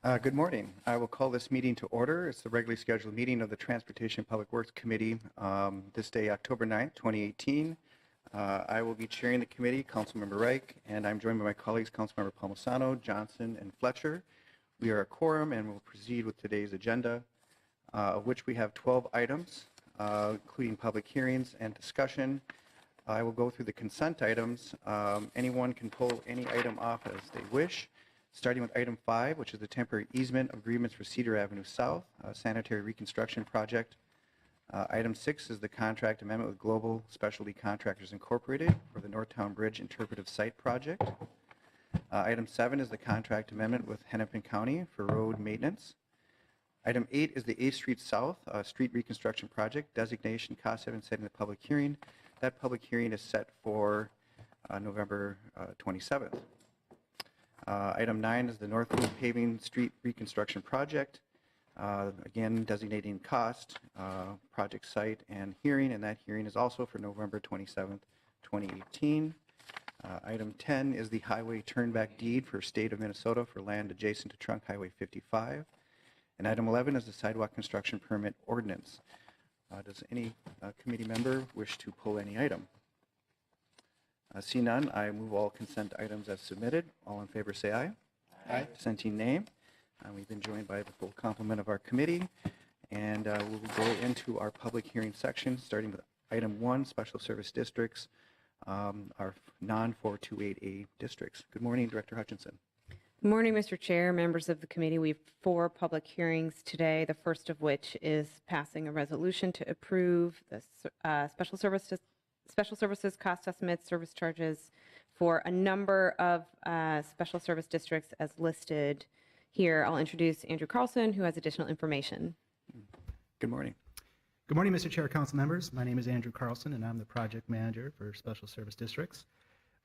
Good morning. I will call this meeting to order. It's the regularly scheduled meeting of the Transportation and Public Works Committee this day, October 9th, 2018. I will be chairing the committee, Councilmember Reich, and I'm joined by my colleagues, Councilmember Palmisano, Johnson, and Fletcher. We are a quorum and will proceed with today's agenda, of which we have 12 items, including public hearings and discussion. I will go through the consent items. Anyone can pull any item off as they wish. Starting with item 5, which is the temporary easement agreements for Cedar Avenue South, sanitary reconstruction project. Item 6 is the contract amendment with Global Specialty Contractors Incorporated for the Northtown Bridge Interpretive Site Project. Item 7 is the contract amendment with Hennepin County for road maintenance. Item 8 is the 8th Street South street reconstruction project designation cost having setting the public hearing. That public hearing is set for November 27th. Item 9 is the North Loop Paving Street Reconstruction Project. Again, designating cost, project site, and hearing, and that hearing is also for November 27th, 2018. Item 10 is the highway turnback deed for State of Minnesota for land adjacent to Trunk Highway 55. And item 11 is the sidewalk construction permit ordinance. Does any committee member wish to pull any item? See none, I move all consent items as submitted. All in favor say aye. Aye. Dissenting nay. We've been joined by the full complement of our committee, and we'll go into our public hearing section, starting with item 1, special service districts, our non-428A districts. Good morning, Director Hutchinson. Good morning, Mr. Chair, members of the committee. We have 4 public hearings today, the first of which is passing a resolution to approve the special services cost estimates, service charges for a number of special service districts as listed here. I'll introduce Andrew Carlson, who has additional information. Good morning. Good morning, Mr. Chair, council members. My name is Andrew Carlson, and I'm the project manager for special service districts.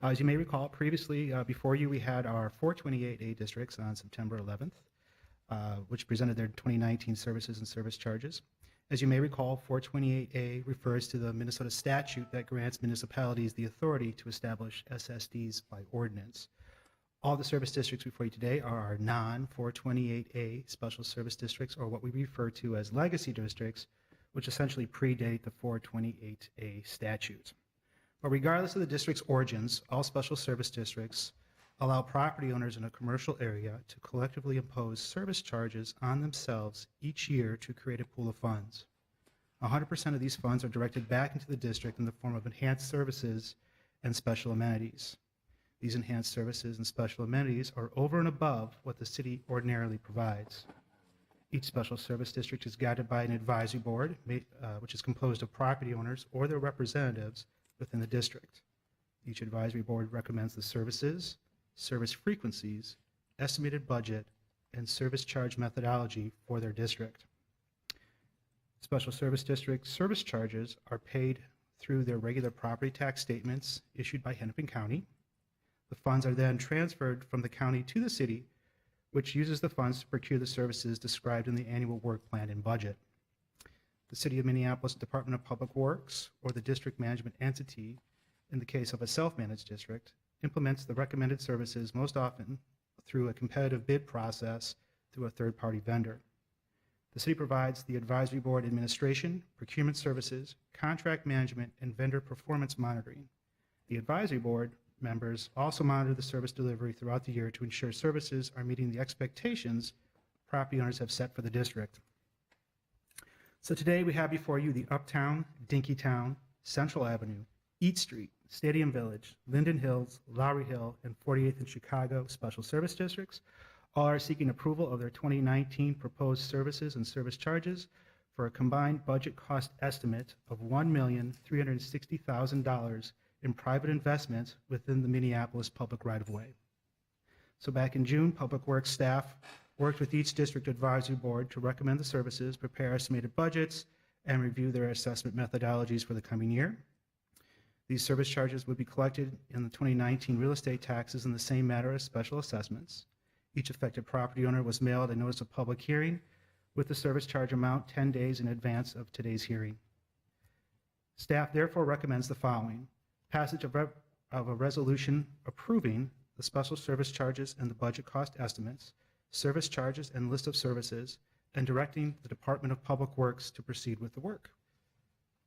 As you may recall, previously before you, we had our 428A districts on September 11th, which presented their 2019 services and service charges. As you may recall, 428A refers to the Minnesota statute that grants municipalities the authority to establish SSDs by ordinance. All the service districts before you today are our non-428A special service districts, or what we refer to as legacy districts, which essentially predate the 428A statute. But regardless of the district's origins, all special service districts allow property owners in a commercial area to collectively impose service charges on themselves each year to create a pool of funds. 100% of these funds are directed back into the district in the form of enhanced services and special amenities. These enhanced services and special amenities are over and above what the city ordinarily provides. Each special service district is guided by an advisory board, which is composed of property owners or their representatives within the district. Each advisory board recommends the services, service frequencies, estimated budget, and service charge methodology for their district. Special service district service charges are paid through their regular property tax statements issued by Hennepin County. The funds are then transferred from the county to the city, which uses the funds to procure the services described in the annual work plan and budget. The City of Minneapolis Department of Public Works, or the district management entity, in the case of a self-managed district, implements the recommended services most often through a competitive bid process through a third-party vendor. The city provides the advisory board administration, procurement services, contract management, and vendor performance monitoring. The advisory board members also monitor the service delivery throughout the year to ensure services are meeting the expectations property owners have set for the district. So today we have before you the Uptown, Dinkytown, Central Avenue, Eat Street, Stadium Village, Linden Hills, Lowry Hill, and 48th and Chicago special service districts. All are seeking approval of their 2019 proposed services and service charges for a combined budget cost estimate of $1,360,000 in private investments within the Minneapolis public right-of-way. So back in June, Public Works staff worked with each district advisory board to recommend the services, prepare estimated budgets, and review their assessment methodologies for the coming year. These service charges would be collected in the 2019 real estate taxes in the same manner as special assessments. Each affected property owner was mailed a notice of public hearing with the service charge amount 10 days in advance of today's hearing. Staff therefore recommends the following: passage of a resolution approving the special service charges and the budget cost estimates, service charges and list of services, and directing the Department of Public Works to proceed with the work.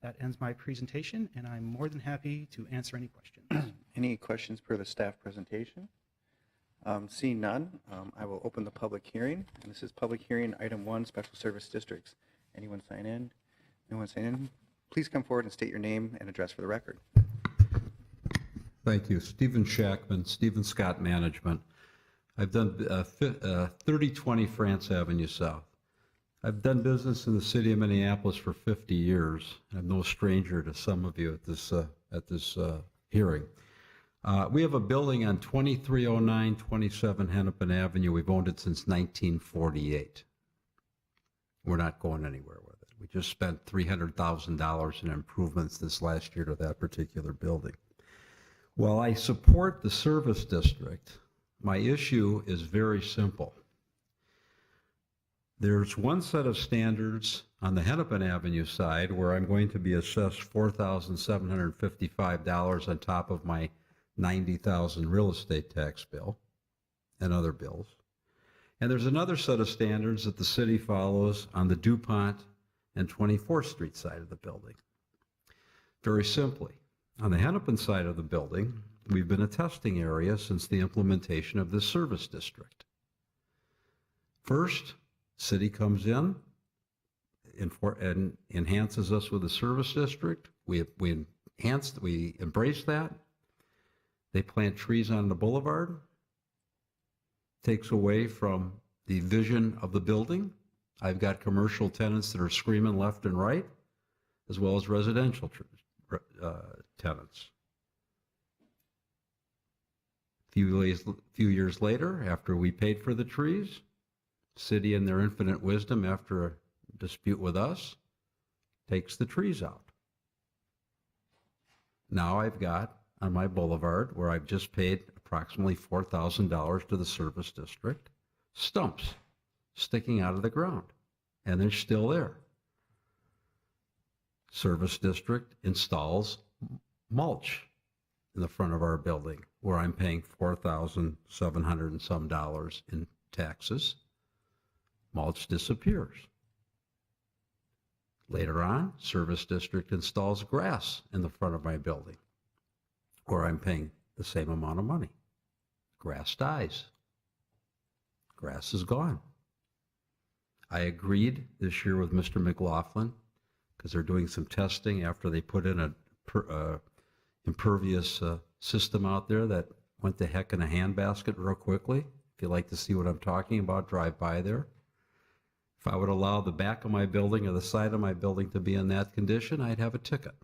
That ends my presentation, and I'm more than happy to answer any questions. Any questions per the staff presentation? Seeing none, I will open the public hearing. And this is public hearing item 1, special service districts. Anyone sign in? No one sign in? Please come forward and state your name and address for the record. Thank you. Stephen Shackman, Stephen Scott Management. I've done 3020 France Avenue South. I've done business in the city of Minneapolis for 50 years. I'm no stranger to some of you at this hearing. We have a building on 2309 27 Hennepin Avenue. We've owned it since 1948. We're not going anywhere with it. We just spent $300,000 in improvements this last year to that particular building. While I support the service district, my issue is very simple. There's one set of standards on the Hennepin Avenue side where I'm going to be assessed $4,755 on top of my $90,000 real estate tax bill and other bills. And there's another set of standards that the city follows on the DuPont and 24th Street side of the building. Very simply, on the Hennepin side of the building, we've been a testing area since the implementation of this service district. First, city comes in and enhances us with a service district. We embrace that. They plant trees on the boulevard, takes away from the vision of the building. I've got commercial tenants that are screaming left and right, as well as residential tenants. Few years later, after we paid for the trees, city in their infinite wisdom, after a dispute with us, takes the trees out. Now I've got on my boulevard, where I've just paid approximately $4,000 to the service district, stumps sticking out of the ground, and they're still there. Service district installs mulch in the front of our building, where I'm paying $4,700 and some dollars in taxes. Mulch disappears. Later on, service district installs grass in the front of my building, where I'm paying the same amount of money. Grass dies. Grass is gone. I agreed this year with Mr. McLaughlin, because they're doing some testing after they put in a impervious system out there that went to heck in a handbasket real quickly. If you'd like to see what I'm talking about, drive by there. If I would allow the back of my building or the side of my building to be in that condition, I'd have a ticket.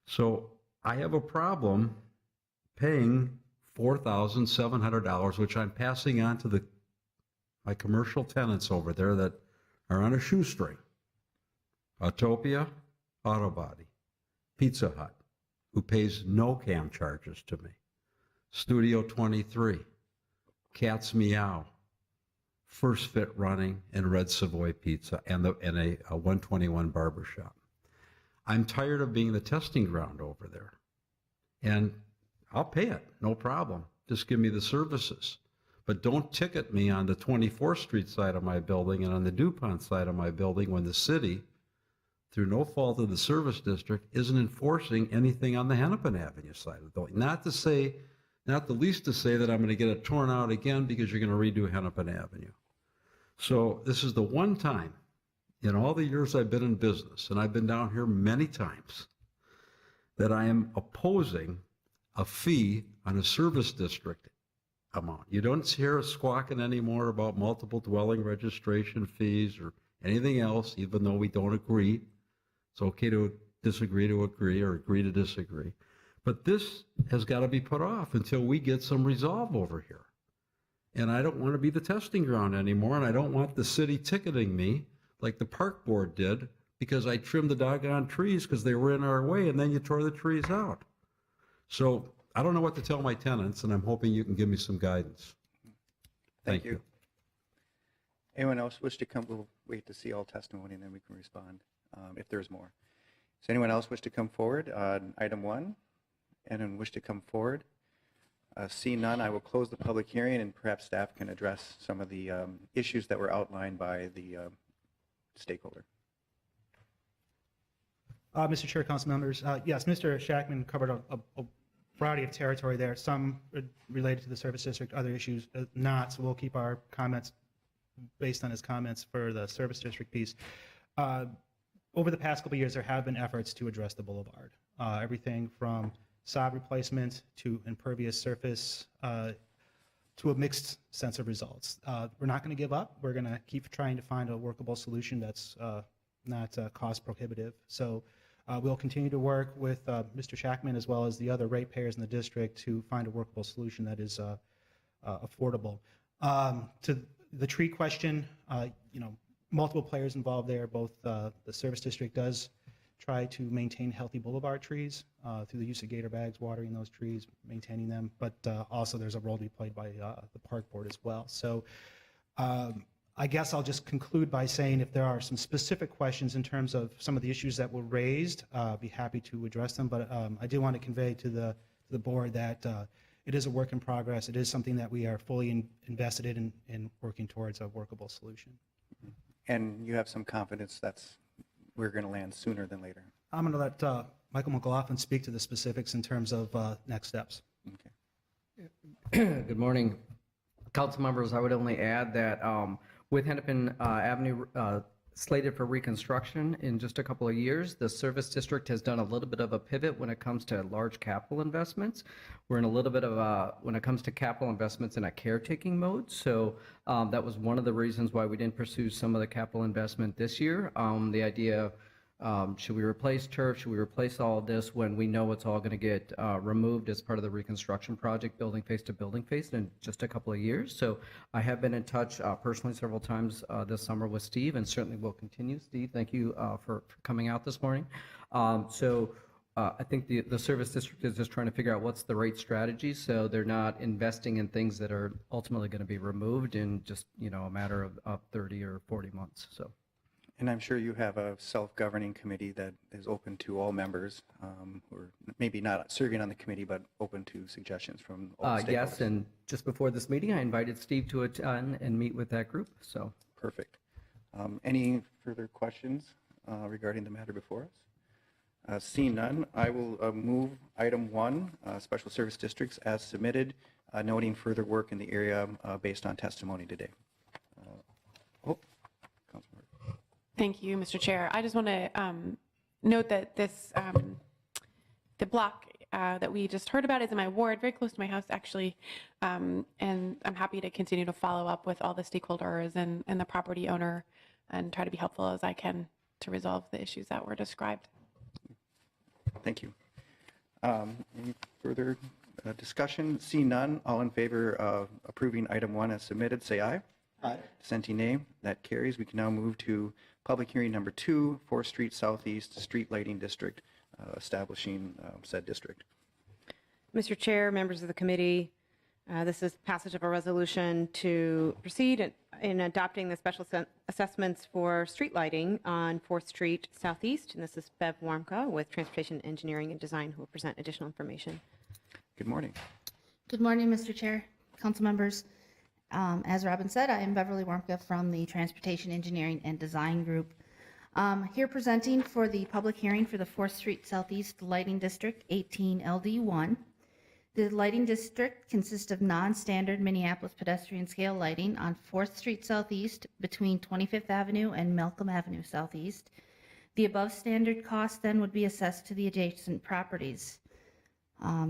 So I have a problem paying $4,700, which I'm passing on to my commercial tenants over there that are on a shoestring. Autopia, Auto Body, Pizza Hut, who pays no CAM charges to me. Studio 23, Cat's Meow, First Fit Running, and Red Savoy Pizza, and a 121 Barbershop. I'm tired of being the testing ground over there. And I'll pay it, no problem. Just give me the services. But don't ticket me on the 24th Street side of my building and on the DuPont side of my building when the city, through no fault of the service district, isn't enforcing anything on the Hennepin Avenue side of the building. Not the least to say that I'm going to get it torn out again because you're going to redo Hennepin Avenue. So this is the one time in all the years I've been in business, and I've been down here many times, that I am opposing a fee on a service district amount. You don't hear us squawking anymore about multiple dwelling registration fees or anything else, even though we don't agree. It's okay to disagree to agree or agree to disagree. But this has got to be put off until we get some resolve over here. And I don't want to be the testing ground anymore, and I don't want the city ticketing me like the park board did because I trimmed the doggone trees because they were in our way, and then you tore the trees out. So I don't know what to tell my tenants, and I'm hoping you can give me some guidance. Thank you. Anyone else wish to come? We'll wait to see all testimony, and then we can respond if there's more. Does anyone else wish to come forward on item 1? Anyone wish to come forward? Seeing none, I will close the public hearing, and perhaps staff can address some of the issues that were outlined by the stakeholder. Mr. Chair, council members, yes, Mr. Shackman covered a variety of territory there, some related to the service district, other issues not, so we'll keep our comments based on his comments for the service district piece. Over the past couple of years, there have been efforts to address the boulevard. Everything from sod replacement to impervious surface to a mixed sense of results. We're not going to give up. We're going to keep trying to find a workable solution that's not cost prohibitive. So we'll continue to work with Mr. Shackman as well as the other ratepayers in the district to find a workable solution that is affordable. To the tree question, multiple players involved there. Both the service district does try to maintain healthy boulevard trees through the use of gator bags, watering those trees, maintaining them, but also there's a role to be played by the park board as well. So I guess I'll just conclude by saying if there are some specific questions in terms of some of the issues that were raised, I'll be happy to address them, but I do want to convey to the board that it is a work in progress. It is something that we are fully invested in working towards a workable solution. And you have some confidence we're going to land sooner than later. I'm going to let Michael McLaughlin speak to the specifics in terms of next steps. Okay. Good morning, council members. I would only add that with Hennepin Avenue slated for reconstruction in just a couple of years, the service district has done a little bit of a pivot when it comes to large capital investments. We're in a little bit of when it comes to capital investments, in a caretaking mode. So that was one of the reasons why we didn't pursue some of the capital investment this year. The idea of should we replace turf? Should we replace all of this when we know it's all going to get removed as part of the reconstruction project, building face to building face, in just a couple of years? So I have been in touch personally several times this summer with Steve, and certainly will continue. Steve, thank you for coming out this morning. I think the service district is just trying to figure out what's the right strategy, so they're not investing in things that are ultimately going to be removed in just a matter of 30 or 40 months. So. And I'm sure you have a self-governing committee that is open to all members who are maybe not serving on the committee, but open to suggestions from all stakeholders. Yes, and just before this meeting, I invited Steve to attend and meet with that group. So perfect. Any further questions regarding the matter before us? Seeing none, I will move item 1, special service districts, as submitted, noting further work in the area based on testimony today. Councilmember. Thank you, Mr. Chair. I just want to note that this, the block that we just heard about is in my ward, very close to my house, actually, and I'm happy to continue to follow up with all the stakeholders and the property owner and try to be helpful as I can to resolve the issues that were described. Thank you. Any further discussion? Seeing none, all in favor of approving item 1 as submitted, say aye. Aye. Dissenting nay. That carries. We can now move to public hearing number 2, 4th Street Southeast Street Lighting District, establishing said district. Mr. Chair, members of the committee, this is passage of a resolution to proceed in adopting the special assessments for street lighting on 4th Street Southeast. And this is Bev Warmka with Transportation Engineering and Design, who will present additional information. Good morning. Good morning, Mr. Chair, council members. As Robin said, I am Beverly Warmka from the Transportation Engineering and Design Group. Here presenting for the public hearing for the 4th Street Southeast Lighting District 18 LD1. The lighting district consists of non-standard Minneapolis pedestrian scale lighting on 4th Street Southeast between 25th Avenue and Malcolm Avenue Southeast. The above standard cost then would be assessed to the adjacent properties.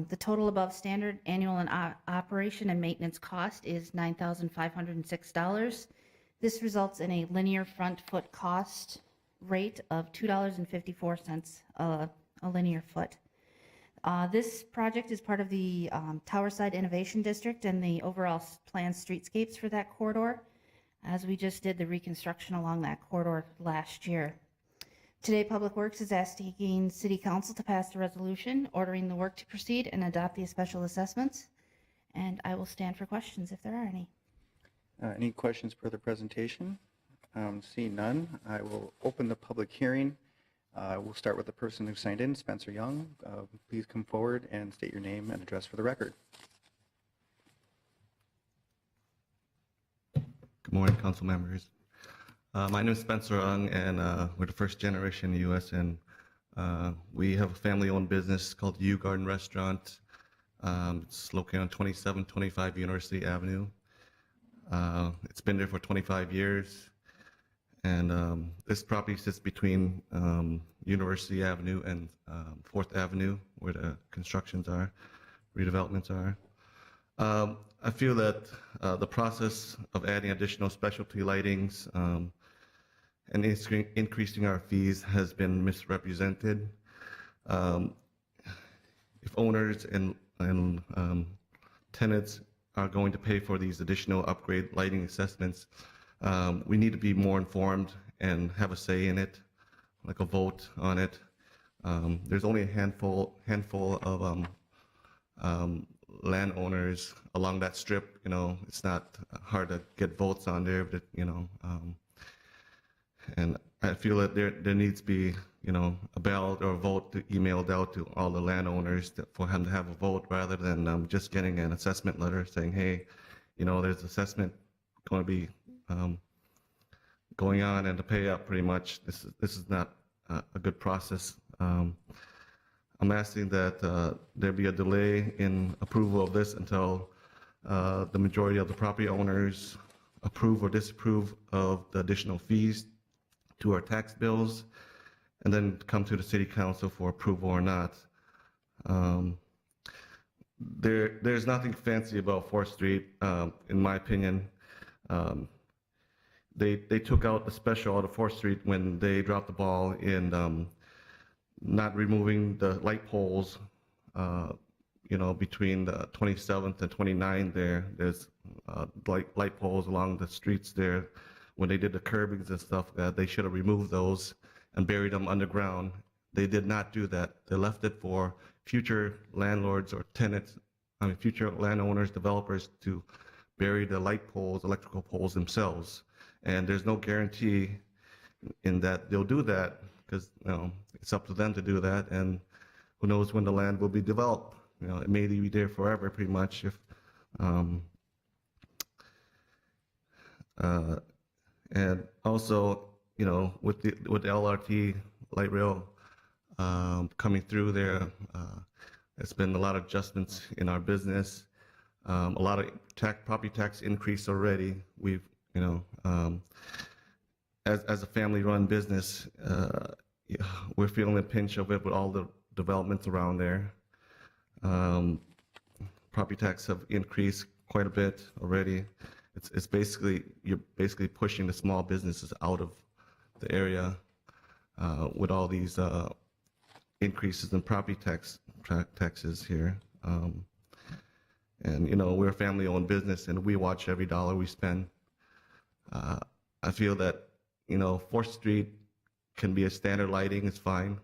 The total above standard annual and operation and maintenance cost is $9,506. This results in a linear front foot cost rate of $2.54 a linear foot. This project is part of the Towerside Innovation District and the overall planned streetscapes for that corridor, as we just did the reconstruction along that corridor last year. Today, Public Works is asking City Council to pass a resolution ordering the work to proceed and adopt the special assessments, and I will stand for questions if there are any. Any questions per the presentation? Seeing none, I will open the public hearing. We'll start with the person who signed in, Spencer Young. Please come forward and state your name and address for the record. morning, council members. My name is Spencer Ung, and we're the first generation in the U.S., and we have a family-owned business called U Garden Restaurant. It's located on 2725 University Avenue. It's been there for 25 years, and this property sits between University Avenue and 4th Avenue, where the constructions are, redevelopments are. I feel that the process of adding additional specialty lightings and increasing our fees has been misrepresented. If owners and tenants are going to pay for these additional upgrade lighting assessments, we need to be more informed and have a say in it, like a vote on it. There's only a handful of landowners along that strip. It's not hard to get votes on there, but and I feel that there needs to be a ballot or a vote emailed out to all the landowners for him to have a vote, rather than just getting an assessment letter saying, hey, there's assessment going to be going on and to pay up pretty much. This is not a good process. I'm asking that there be a delay in approval of this until the majority of the property owners approve or disapprove of the additional fees to our tax bills, and then come to the city council for approval or not. There's nothing fancy about 4th Street, in my opinion. They took out the special out of 4th Street when they dropped the ball in not removing the light poles, between the 27th and 29th there. There's light poles along the streets there. When they did the curbings and stuff, they should have removed those and buried them underground. They did not do that. They left it for future landlords or tenants, future landowners, developers to bury the light poles, electrical poles themselves. And there's no guarantee in that they'll do that, because it's up to them to do that, and who knows when the land will be developed. It may be there forever, pretty much. If and also, with the LRT light rail coming through there, it's been a lot of adjustments in our business. A lot of property tax increase already. We've, as a family-run business, we're feeling the pinch of it with all the developments around there. Property tax have increased quite a bit already. It's basically, you're basically pushing the small businesses out of the area with all these increases in property taxes here. And we're a family-owned business, and we watch every dollar we spend. I feel that 4th Street can be a standard lighting. It's fine.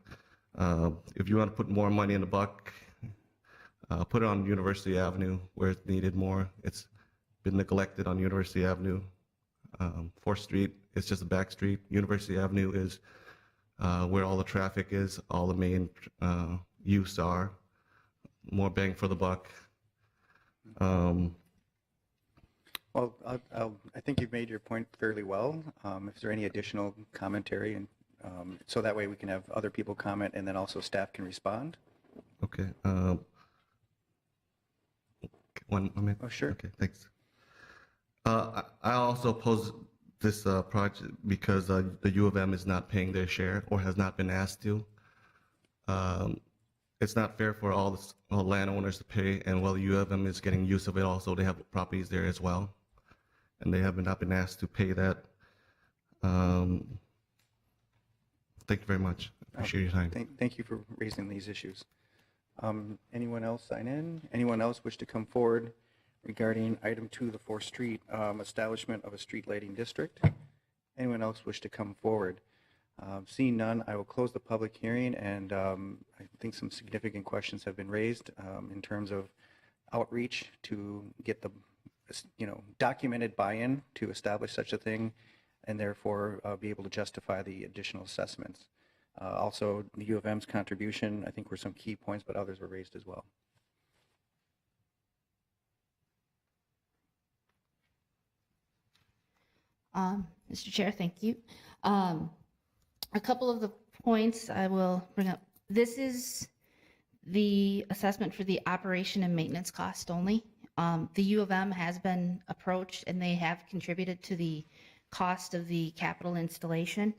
If you want to put more money in the buck, put it on University Avenue where it's needed more. It's been neglected on University Avenue. 4th Street, it's just a back street. University Avenue is where all the traffic is, all the main use are. More bang for the buck. Well, I think you've made your point fairly well. Is there any additional commentary, and so that way we can have other people comment, and then also staff can respond? Okay. 1 minute. Oh, sure. Okay, thanks. I also oppose this project because the U of M is not paying their share, or has not been asked to. It's not fair for all landowners to pay, and while the U of M is getting use of it, also they have properties there as well, and they have not been asked to pay that. Thank you very much. Appreciate your time. Thank you for raising these issues. Anyone else sign in? Anyone else wish to come forward regarding item 2, the 4th Street establishment of a street lighting district? Anyone else wish to come forward? Seeing none, I will close the public hearing, and I think some significant questions have been raised in terms of outreach to get the documented buy-in to establish such a thing, and therefore be able to justify the additional assessments. Also, the U of M's contribution, I think, were some key points, but others were raised as well. Mr. Chair, thank you. A couple of the points I will bring up. This is the assessment for the operation and maintenance cost only. The U of M has been approached and they have contributed to the cost of the capital installation.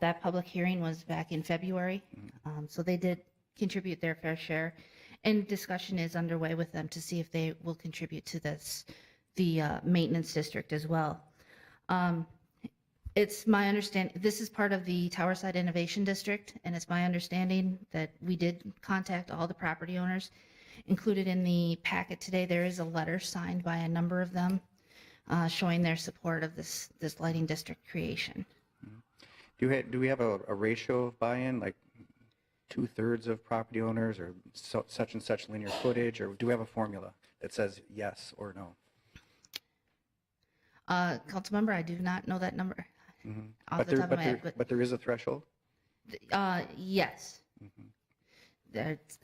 That public hearing was back in February, so they did contribute their fair share. And discussion is underway with them to see if they will contribute to this, the maintenance district as well. It's my understanding, this is part of the Towerside Innovation District, and it's my understanding that we did contact all the property owners. Included in the packet today, there is a letter signed by a number of them showing their support of this lighting district creation. Do we have a ratio of buy-in, like 2/3 of property owners, or such and such linear footage, or do we have a formula that says yes or no? Councilmember, I do not know that number off But the there, top of my head, but there is a threshold? yes. That's,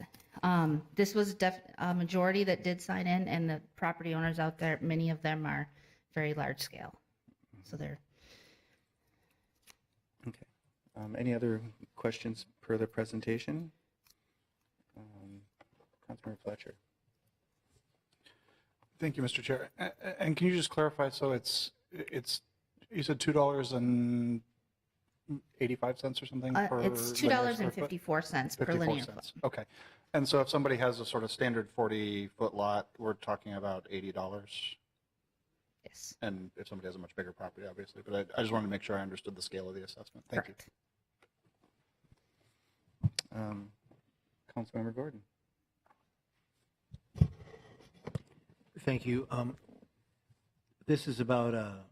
this was a majority that did sign in, and the property owners out there, many of them are very large scale. So they're. Okay. Any other questions per the presentation? Councilmember Fletcher. Thank you, Mr. Chair. And can you just clarify, so it's you said $2.85 or something per It's $2.54 per linear foot. Okay. And so if somebody has a sort of standard 40-foot lot, we're talking about $80? Yes. And if somebody has a much bigger property, obviously. But I just wanted to make sure I understood the scale of the assessment. Thank Correct. you. Councilmember Gordon. Thank you. This is about a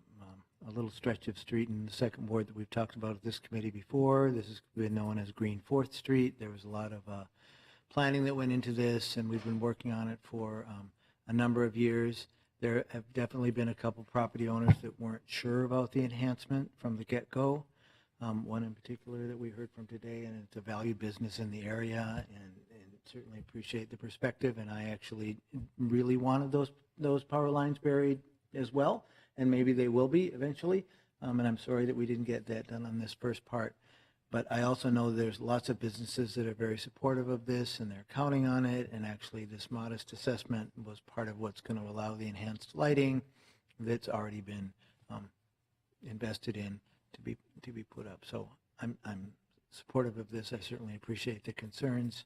little stretch of street in the second ward that we've talked about at this committee before. This has been known as Green 4th Street. There was a lot of planning that went into this, and we've been working on it for a number of years. There have definitely been a couple property owners that weren't sure about the enhancement from the get-go. One in particular that we heard from today, and it's a valued business in the area, and certainly appreciate the perspective. And I actually really wanted those power lines buried as well, and maybe they will be eventually. And I'm sorry that we didn't get that done on this first part. But I also know there's lots of businesses that are very supportive of this, and they're counting on it. And actually, this modest assessment was part of what's going to allow the enhanced lighting that's already been invested in to be put up. So I'm supportive of this. I certainly appreciate the concerns,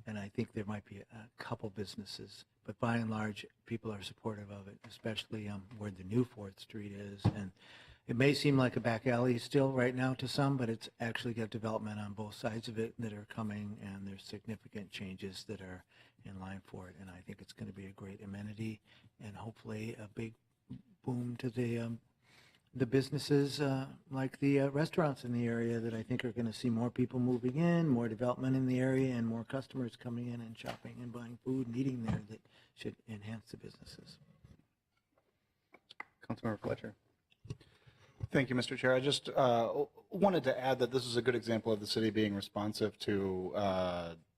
and I think there might be a couple businesses, but by and large, people are supportive of it, especially where the new 4th Street is. And it may seem like a back alley still right now to some, but it's actually got development on both sides of it that are coming, and there's significant changes that are in line for it. And I think it's going to be a great amenity and hopefully a big boom to the businesses like the restaurants in the area that I think are going to see more people moving in, more development in the area, and more customers coming in and shopping and buying food and eating there that should enhance the businesses. Councilmember Fletcher. Thank you, Mr. Chair. I just wanted to add that this is a good example of the city being responsive to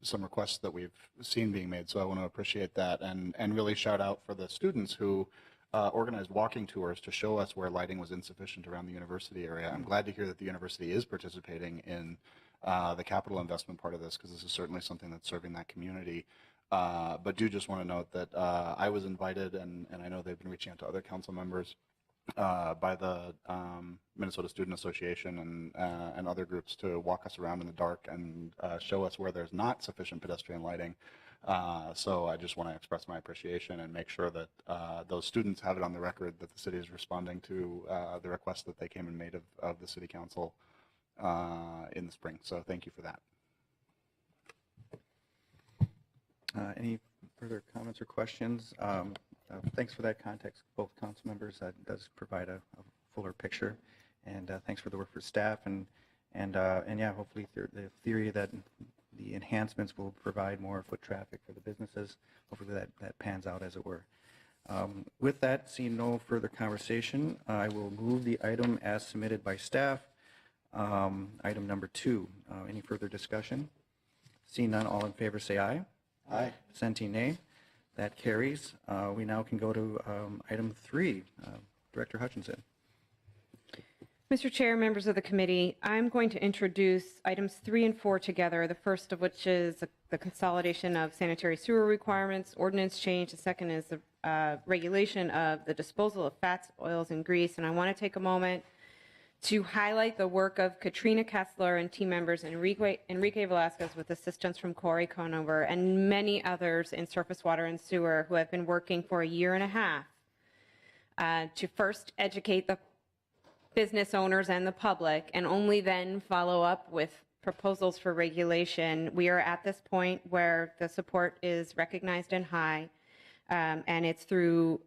some requests that we've seen being made. So I want to appreciate that and really shout out for the students who organized walking tours to show us where lighting was insufficient around the university area. I'm glad to hear that the university is participating in the capital investment part of this, because this is certainly something that's serving that community. But do just want to note that I was invited, and I know they've been reaching out to other council members by the Minnesota Student Association and other groups to walk us around in the dark and show us where there's not sufficient pedestrian lighting. So I just want to express my appreciation and make sure that those students have it on the record that the city is responding to the request that they came and made of the city council in the spring. So thank you for that. Any further comments or questions? Thanks for that context, both council members. That does provide a fuller picture. And thanks for the work for staff. And yeah, hopefully the theory that the enhancements will provide more foot traffic for the businesses, hopefully that pans out, as it were. With that, seeing no further conversation, I will move the item as submitted by staff. Item number 2, any further discussion? Seeing none, all in favor say aye. Aye. Dissenting nay. That carries. We now can go to item 3. Director Hutchinson. Mr. Chair, members of the committee, I'm going to introduce items 3 and 4 together, the first of which is the consolidation of sanitary sewer requirements, ordinance change. The second is the regulation of the disposal of fats, oils, and grease. And I want to take a moment to highlight the work of Katrina Kessler and team members Enrique Velasquez with assistance from Corey Conover and many others in surface water and sewer who have been working for a year and a half to first educate the business owners and the public, and only then follow up with proposals for regulation. We are at this point where the support is recognized and high, and it's through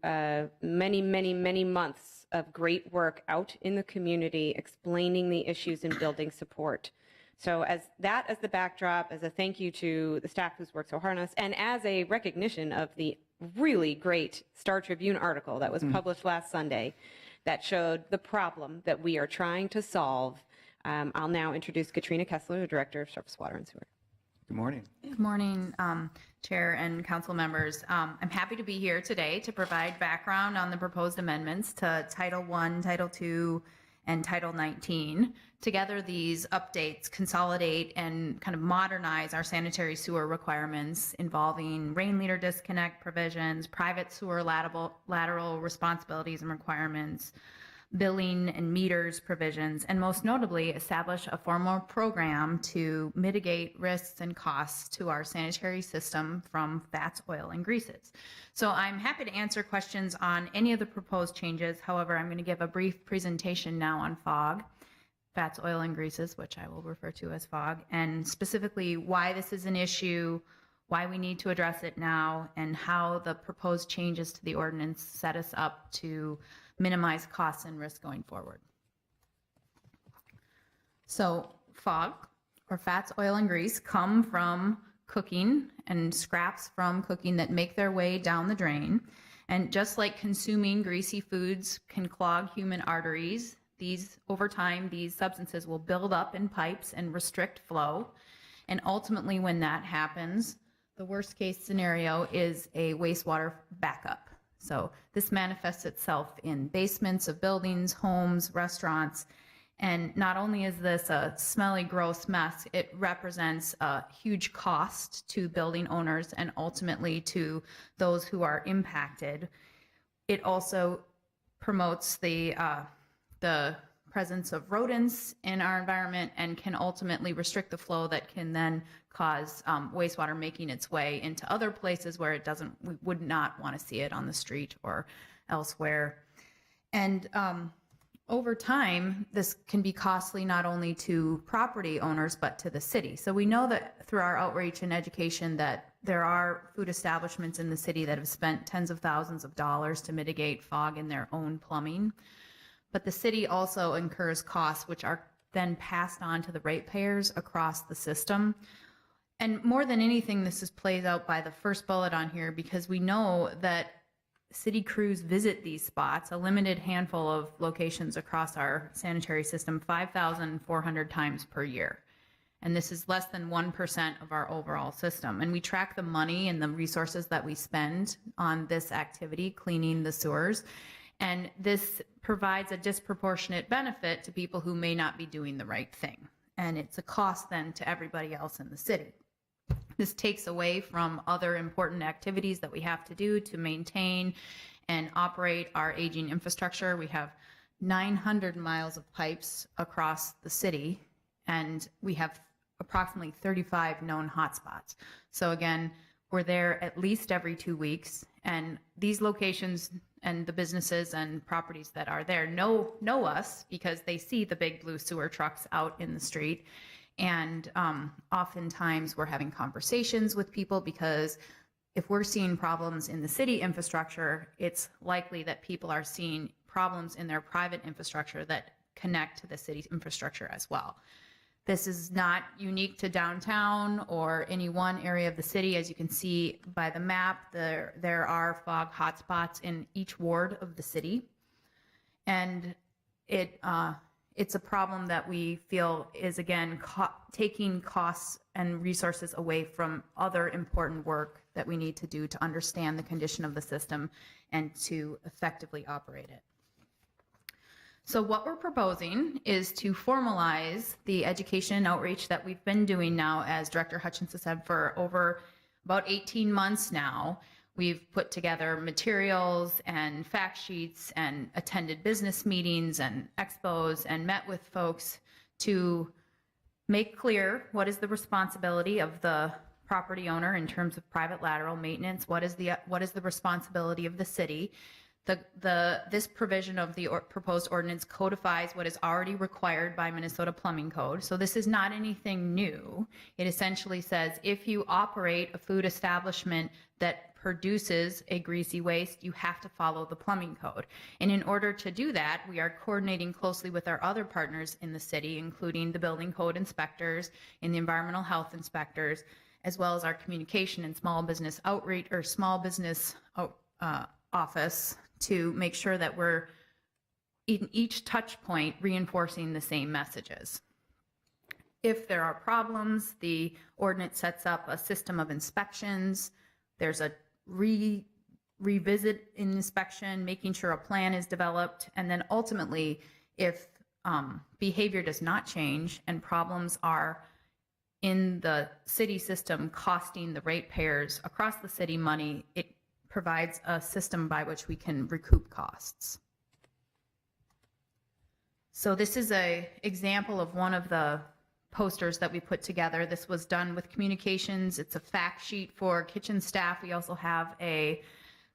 many months of great work out in the community explaining the issues and building support. So as the backdrop, as a thank you to the staff who's worked so hard on this, and as a recognition of the really great Star Tribune article that was published last Sunday, that showed the problem that we are trying to solve. I'll now introduce Katrina Kessler, the Director of Surface Water and Sewer. Good morning. Good morning, Chair and council members. I'm happy to be here today to provide background on the proposed amendments to Title I, Title II, and Title 19. Together, these updates consolidate and kind of modernize our sanitary sewer requirements involving rain leader disconnect provisions, private sewer lateral responsibilities and requirements, billing and meters provisions, and most notably establish a formal program to mitigate risks and costs to our sanitary system from fats, oil, and greases. So I'm happy to answer questions on any of the proposed changes. However, I'm going to give a brief presentation now on FOG, fats, oil, and greases, which I will refer to as FOG, and specifically why this is an issue, why we need to address it now, and how the proposed changes to the ordinance set us up to minimize costs and risk going forward. So FOG, or fats, oil, and grease, come from cooking and scraps from cooking that make their way down the drain. And just like consuming greasy foods can clog human arteries, over time, these substances will build up in pipes and restrict flow. And ultimately, when that happens, the worst case scenario is a wastewater backup. So this manifests itself in basements of buildings, homes, restaurants. And not only is this a smelly, gross mess, it represents a huge cost to building owners and ultimately to those who are impacted. It also promotes the presence of rodents in our environment and can ultimately restrict the flow that can then cause wastewater making its way into other places where we would not want to see it on the street or elsewhere. And over time, this can be costly not only to property owners, but to the city. So we know that through our outreach and education that there are food establishments in the city that have spent tens of thousands of dollars to mitigate FOG in their own plumbing. But the city also incurs costs which are then passed on to the ratepayers across the system. And more than anything, this is played out by the first bullet on here because we know that city crews visit these spots, a limited handful of locations across our sanitary system, 5,400 times per year. And this is less than 1% of our overall system. And we track the money and the resources that we spend on this activity, cleaning the sewers. And this provides a disproportionate benefit to people who may not be doing the right thing. And it's a cost then to everybody else in the city. This takes away from other important activities that we have to do to maintain and operate our aging infrastructure. We have 900 miles of pipes across the city, and we have approximately 35 known hotspots. So again, we're there at least every 2 weeks, and these locations and the businesses and properties that are there know us because they see the big blue sewer trucks out in the street. And oftentimes we're having conversations with people because if we're seeing problems in the city infrastructure, it's likely that people are seeing problems in their private infrastructure that connect to the city's infrastructure as well. This is not unique to downtown or any one area of the city. As you can see by the map, there are FOG hotspots in each ward of the city. And it's a problem that we feel is, again, taking costs and resources away from other important work that we need to do to understand the condition of the system and to effectively operate it. So what we're proposing is to formalize the education and outreach that we've been doing now, as Director Hutchinson said, for over about 18 months now. We've put together materials and fact sheets and attended business meetings and expos and met with folks to make clear what is the responsibility of the property owner in terms of private lateral maintenance, what is the responsibility of the city. This provision of the proposed ordinance codifies what is already required by Minnesota Plumbing Code. So this is not anything new. It essentially says if you operate a food establishment that produces a greasy waste, you have to follow the plumbing code. And in order to do that, we are coordinating closely with our other partners in the city, including the building code inspectors and the environmental health inspectors, as well as our communication and small business outreach or small business office, to make sure that we're in each touch point reinforcing the same messages. If there are problems, the ordinance sets up a system of inspections. There's a revisit inspection, making sure a plan is developed, and then ultimately, if behavior does not change and problems are in the city system costing the ratepayers across the city money, it provides a system by which we can recoup costs. So this is an example of one of the posters that we put together. This was done with communications. It's a fact sheet for kitchen staff. We also have a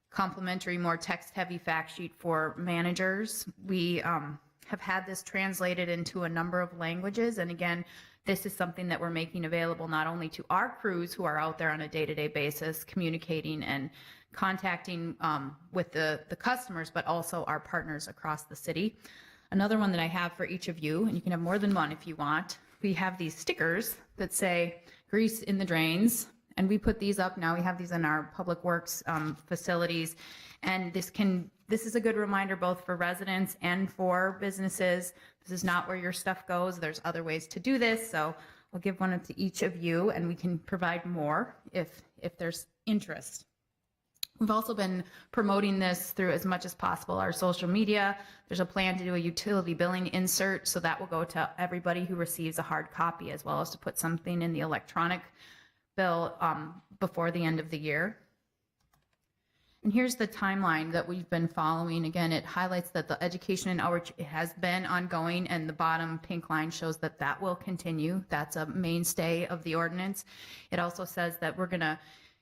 complimentary, more text-heavy fact sheet for managers. We have had this translated into a number of languages, and again, this is something that we're making available not only to our crews who are out there on a day-to-day basis communicating and contacting with the customers, but also our partners across the city. Another one that I have for each of you, and you can have more than one if you want, we have these stickers that say grease in the drains, and we put these up now. We have these in our public works facilities, and this is a good reminder both for residents and for businesses. This is not where your stuff goes. There's other ways to do this, so I'll give one to each of you, and we can provide more if there's interest. We've also been promoting this through as much as possible our social media. There's a plan to do a utility billing insert, so that will go to everybody who receives a hard copy, as well as to put something in the electronic bill before the end of the year. And here's the timeline that we've been following. Again, it highlights that the education and outreach has been ongoing, and the bottom pink line shows that that will continue. That's a mainstay of the ordinance. It also says that we're going to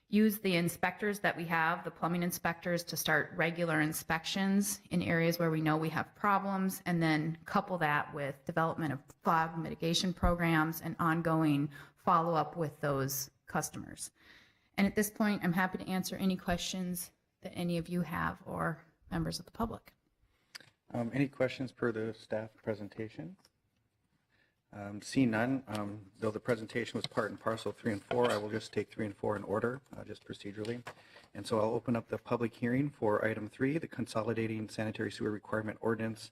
use the inspectors that we have, the plumbing inspectors, to start regular inspections in areas where we know we have problems, and then couple that with development of fog mitigation programs and ongoing follow-up with those customers. And at this point, I'm happy to answer any questions that any of you have or members of the public. Any questions per the staff presentation? Seeing none, though the presentation was part and parcel 3 and 4, I will just take 3 and 4 in order, just procedurally. And so I'll open up the public hearing for item 3, the Consolidating Sanitary Sewer Requirement Ordinance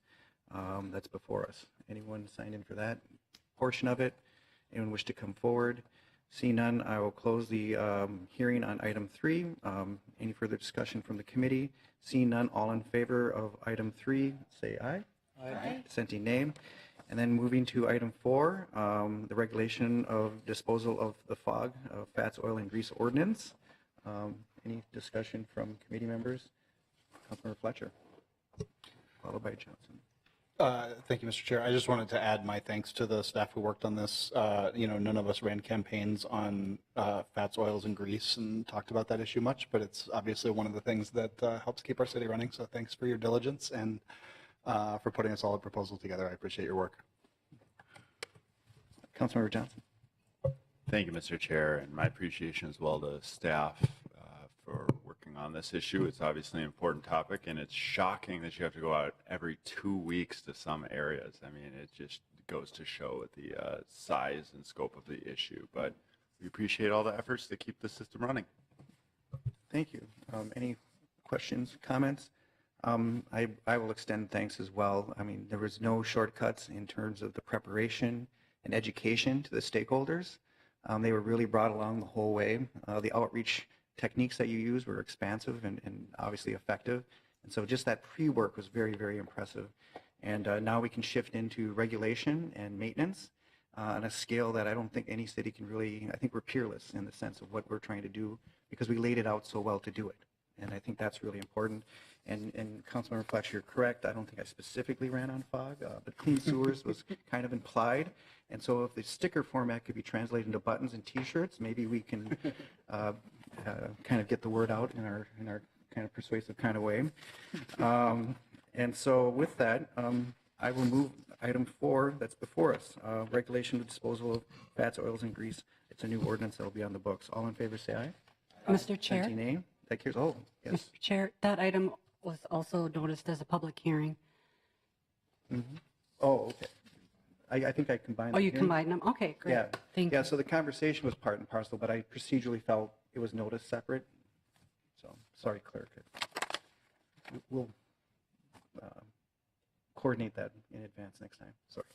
that's before us. Anyone signed in for that portion of it? Anyone wish to come forward? Seeing none, I will close the hearing on item 3. Any further discussion from the committee? Seeing none, all in favor of item 3, say aye. Aye. Dissenting nay. And then moving to item 4, the regulation of disposal of the fog, fats, oil, and grease ordinance. Any discussion from committee members? Councilmember Fletcher, followed by Johnson. Thank you, Mr. Chair. I just wanted to add my thanks to the staff who worked on this. None of us ran campaigns on fats, oils, and grease and talked about that issue much, but it's obviously one of the things that helps keep our city running. So thanks for your diligence and for putting a solid proposal together. I appreciate your work. Councilmember Johnson. Thank you, Mr. Chair, and my appreciation as well to staff for working on this issue. It's obviously an important topic, and it's shocking that you have to go out every 2 weeks to some areas. I mean, it just goes to show the size and scope of the issue, but we appreciate all the efforts to keep the system running. Thank you. Any questions, comments? I will extend thanks as well. I mean, there was no shortcuts in terms of the preparation and education to the stakeholders. They were really brought along the whole way. The outreach techniques that you used were expansive and obviously effective. And so just that pre-work was very, very impressive. And now we can shift into regulation and maintenance on a scale that I don't think any city can really, I think we're peerless in the sense of what we're trying to do because we laid it out so well to do it. And I think that's really important. And Councilmember Flex, you're correct. I don't think I specifically ran on fog, but clean sewers was kind of implied. And so if the sticker format could be translated into buttons and T-shirts, maybe we can kind of get the word out in our kind of persuasive kind of way. And so with that, I will move item 4 that's before us, regulation of disposal of fats, oils, and grease. It's a new ordinance that will be on the books. All in favor, say aye. Mr. Chair. 17A. That carries. Oh, yes. Mr. Chair, that item was also noticed as a public hearing. Mm-hmm. Oh, okay. I think I combined Oh, them you here. combined them? Okay, great. Yeah. Thank Yeah, you. so the conversation was part and parcel, but I procedurally felt it was noticed separate. So, sorry, clerk. We'll coordinate that in advance next time. Sorry.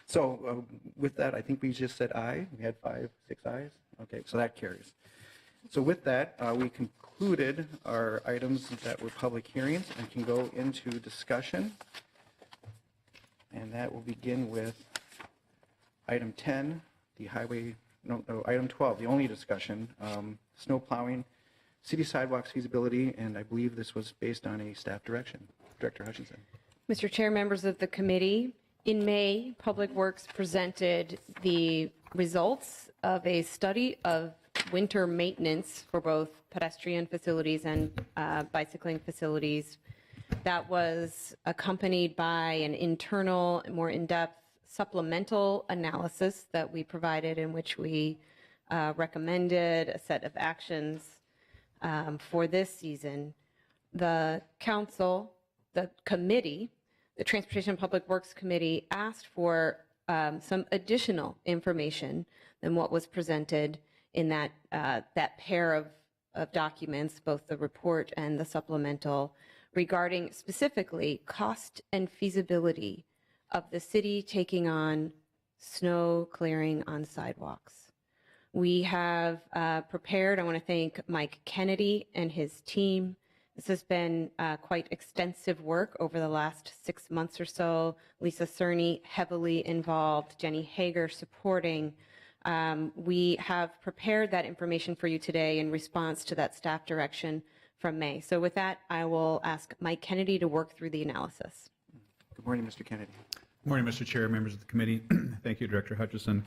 So with that, I think we just said aye. We had 5, 6 ayes. Okay, so that carries. So with that, we concluded our items that were public hearings and can go into discussion. And that will begin with item 10, the highway, item 12, the only discussion, snow plowing, city sidewalks feasibility, and I believe this was based on a staff direction. Director Hutchinson. Mr. Chair, members of the committee, in May, Public Works presented the results of a study of winter maintenance for both pedestrian facilities and bicycling facilities. That was accompanied by an internal, more in-depth supplemental analysis that we provided, in which we recommended a set of actions for this season. The council, the committee, the Transportation and Public Works Committee asked for some additional information than what was presented in that pair of documents, both the report and the supplemental, regarding specifically cost and feasibility of the city taking on snow clearing on sidewalks. We have prepared, I want to thank Mike Kennedy and his team. This has been quite extensive work over the last 6 months or so. Lisa Cerny heavily involved, Jenny Hager supporting. We have prepared that information for you today in response to that staff direction from May. So with that, I will ask Mike Kennedy to work through the analysis. Good morning, Mr. Kennedy. Good morning, Mr. Chair, members of the committee. Thank you, Director Hutchison.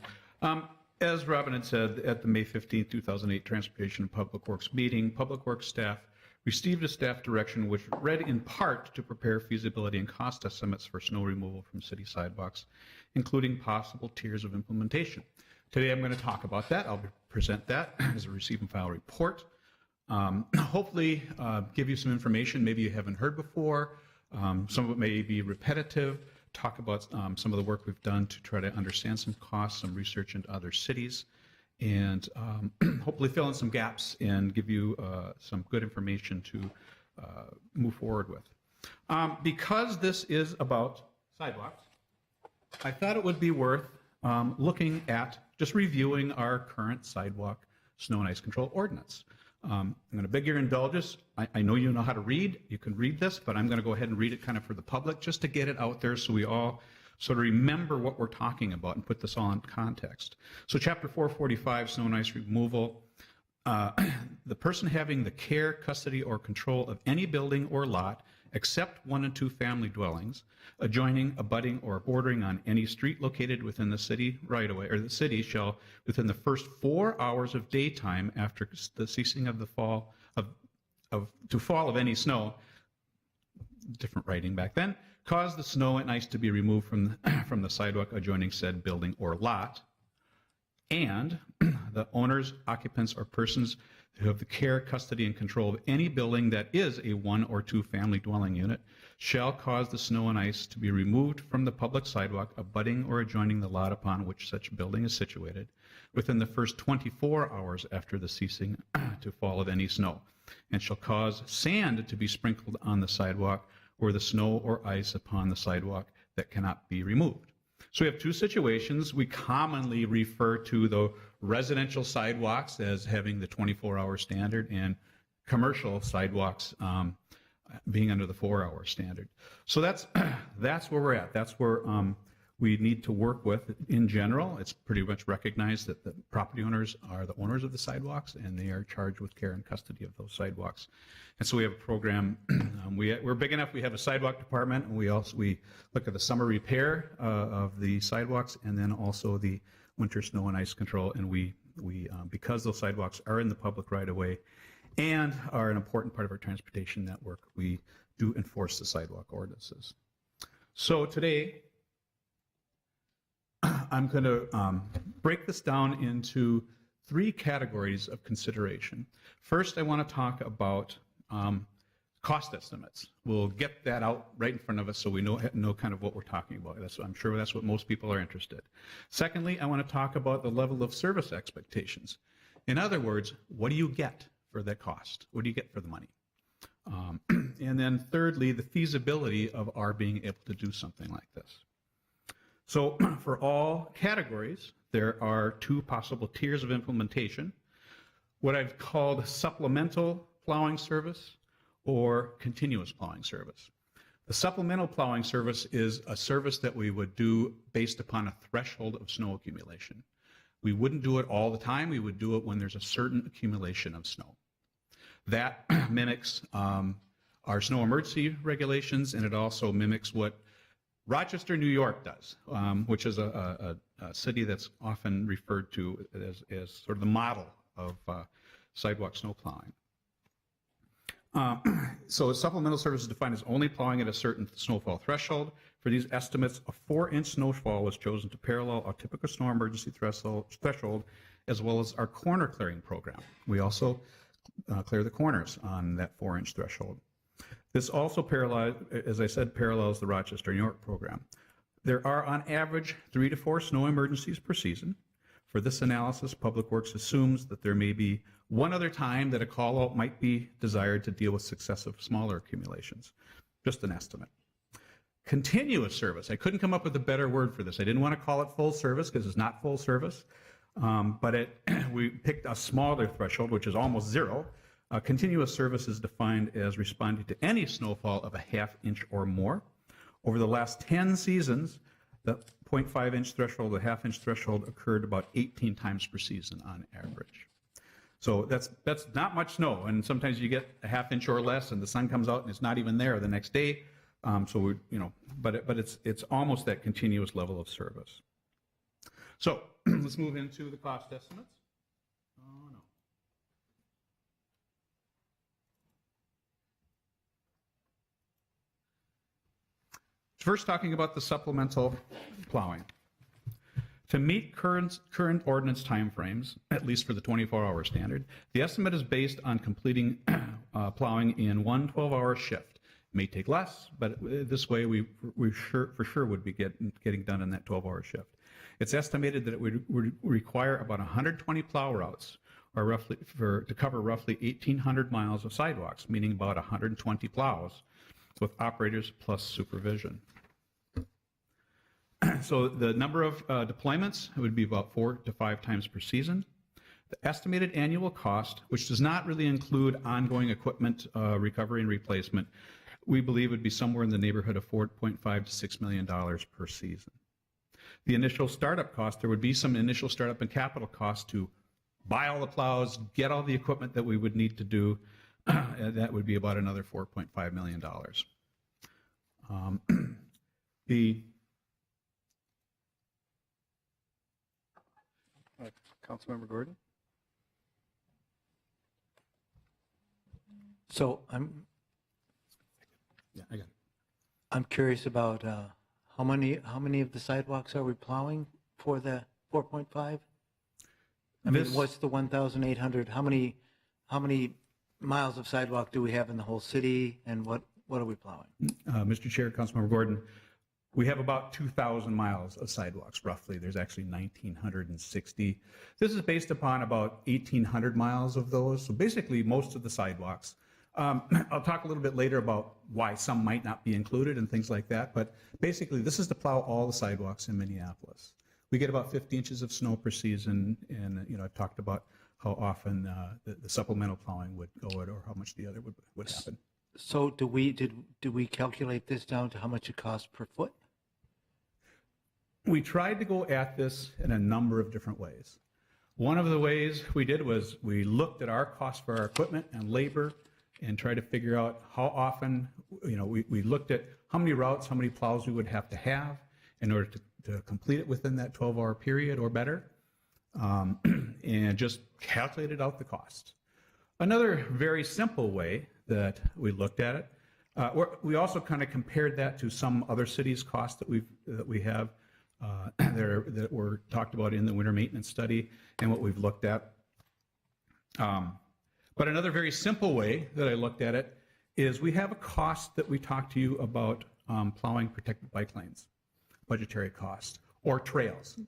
As Robin had said, at the May 15, 2008 Transportation and Public Works meeting, Public Works staff received a staff direction which read in part to prepare feasibility and cost estimates for snow removal from city sidewalks, including possible tiers of implementation. Today I'm going to talk about that. I'll present that as a receive and file report. Hopefully give you some information maybe you haven't heard before. Some of it may be repetitive. Talk about some of the work we've done to try to understand some costs, some research into other cities, and hopefully fill in some gaps and give you some good information to move forward with. Because this is about sidewalks, I thought it would be worth looking at just reviewing our current sidewalk snow and ice control ordinance. I'm going to beg your indulgence. I know you know how to read. You can read this, but I'm going to go ahead and read it kind of for the public just to get it out there so we all sort of remember what we're talking about and put this all in context. So Chapter 445, Snow and Ice Removal. The person having the care, custody, or control of any building or lot except 1 and 2 family dwellings adjoining, abutting, or bordering on any street located within the city right-of-way, or the city shall, within the first 4 hours of daytime after the ceasing of the fall of any snow, different writing back then, cause the snow and ice to be removed from the sidewalk adjoining said building or lot, and the owners, occupants, or persons who have the care, custody, and control of any building that is a 1 or 2 family dwelling unit shall cause the snow and ice to be removed from the public sidewalk abutting or adjoining the lot upon which such building is situated within the first 24 hours after the ceasing to fall of any snow, and shall cause sand to be sprinkled on the sidewalk or the snow or ice upon the sidewalk that cannot be removed. So we have 2 situations. We commonly refer to the residential sidewalks as having the 24-hour standard, and commercial sidewalks being under the 4-hour standard. So that's where we're at. That's where we need to work with. In general, it's pretty much recognized that the property owners are the owners of the sidewalks, and they are charged with care and custody of those sidewalks. And so we have a program. We're big enough. We have a sidewalk department, and we look at the summer repair of the sidewalks, and then also the winter snow and ice control. And we because those sidewalks are in the public right of way and are an important part of our transportation network, we do enforce the sidewalk ordinances. So today, I'm going to break this down into 3 categories of consideration. First, I want to talk about cost estimates. We'll get that out right in front of us so we know kind of what we're talking about. I'm sure that's what most people are interested. Secondly, I want to talk about the level of service expectations. In other words, what do you get for that cost? What do you get for the money? And then thirdly, the feasibility of our being able to do something like this. So for all categories, there are 2 possible tiers of implementation, what I've called supplemental plowing service or continuous plowing service. The supplemental plowing service is a service that we would do based upon a threshold of snow accumulation. We wouldn't do it all the time. We would do it when there's a certain accumulation of snow. That mimics our snow emergency regulations, and it also mimics what Rochester, New York does, which is a city that's often referred to as sort of the model of sidewalk snow plowing. So supplemental service is defined as only plowing at a certain snowfall threshold. For these estimates, a 4-inch snowfall was chosen to parallel our typical snow emergency threshold, as well as our corner clearing program. We also clear the corners on that 4-inch threshold. This also, as I said, parallels the Rochester, New York program. There are, on average, 3 to 4 snow emergencies per season. For this analysis, Public Works assumes that there may be one other time that a call-out might be desired to deal with successive smaller accumulations. Just an estimate. Continuous service. I couldn't come up with a better word for this. I didn't want to call it full service because it's not full service, but we picked a smaller threshold, which is almost 0. Continuous service is defined as responding to any snowfall of a 1/2 inch or more. Over the last 10 seasons, the 0.5-inch threshold, the 1/2 inch threshold occurred about 18 times per season on average. So that's not much snow, and sometimes you get a 1/2 inch or less, and the sun comes out and it's not even there the next day. So but it's almost that continuous level of service. So let's move into the cost estimates. Oh no. First, talking about the supplemental plowing. To meet current ordinance timeframes, at least for the 24-hour standard, the estimate is based on completing plowing in one 12-hour shift. It may take less, but this way we for sure would be getting done in that 12-hour shift. It's estimated that it would require about 120 plow routes, or to cover roughly 1,800 miles of sidewalks, meaning about 120 plows, with operators plus supervision. So the number of deployments would be about 4 to 5 times per season. The estimated annual cost, which does not really include ongoing equipment recovery and replacement, we believe would be somewhere in the neighborhood of $4.5 to $6 million per season. The initial startup cost, there would be some initial startup and capital costs to buy all the plows, get all the equipment that we would need to do. That would be about another $4.5 million. Councilmember Gordon? So I'm curious about how many of the sidewalks are we plowing for the 4.5? I mean, what's the 1,800? How many miles of sidewalk do we have in the whole city, and what are we plowing? Mr. Chair, Councilmember Gordon, we have about 2,000 miles of sidewalks, roughly. There's actually 1,960. This is based upon about 1,800 miles of those. So basically, most of the sidewalks. I'll talk a little bit later about why some might not be included and things like that. But basically, this is to plow all the sidewalks in Minneapolis. We get about 50 inches of snow per season, and I've talked about how often the supplemental plowing would go or how much the other would happen. So do we calculate this down to how much it costs per foot? We tried to go at this in a number of different ways. One of the ways we did was we looked at our cost for our equipment and labor and tried to figure out how often, we looked at how many routes, how many plows we would have to have in order to complete it within that 12-hour period or better, and just calculated out the cost. Another very simple way that we looked at it, we also kind of compared that to some other cities' costs that we have that were talked about in the winter maintenance study and what we've looked at. But another very simple way that I looked at it is we have a cost that we talked to you about plowing protected bike lanes, budgetary cost, or trails,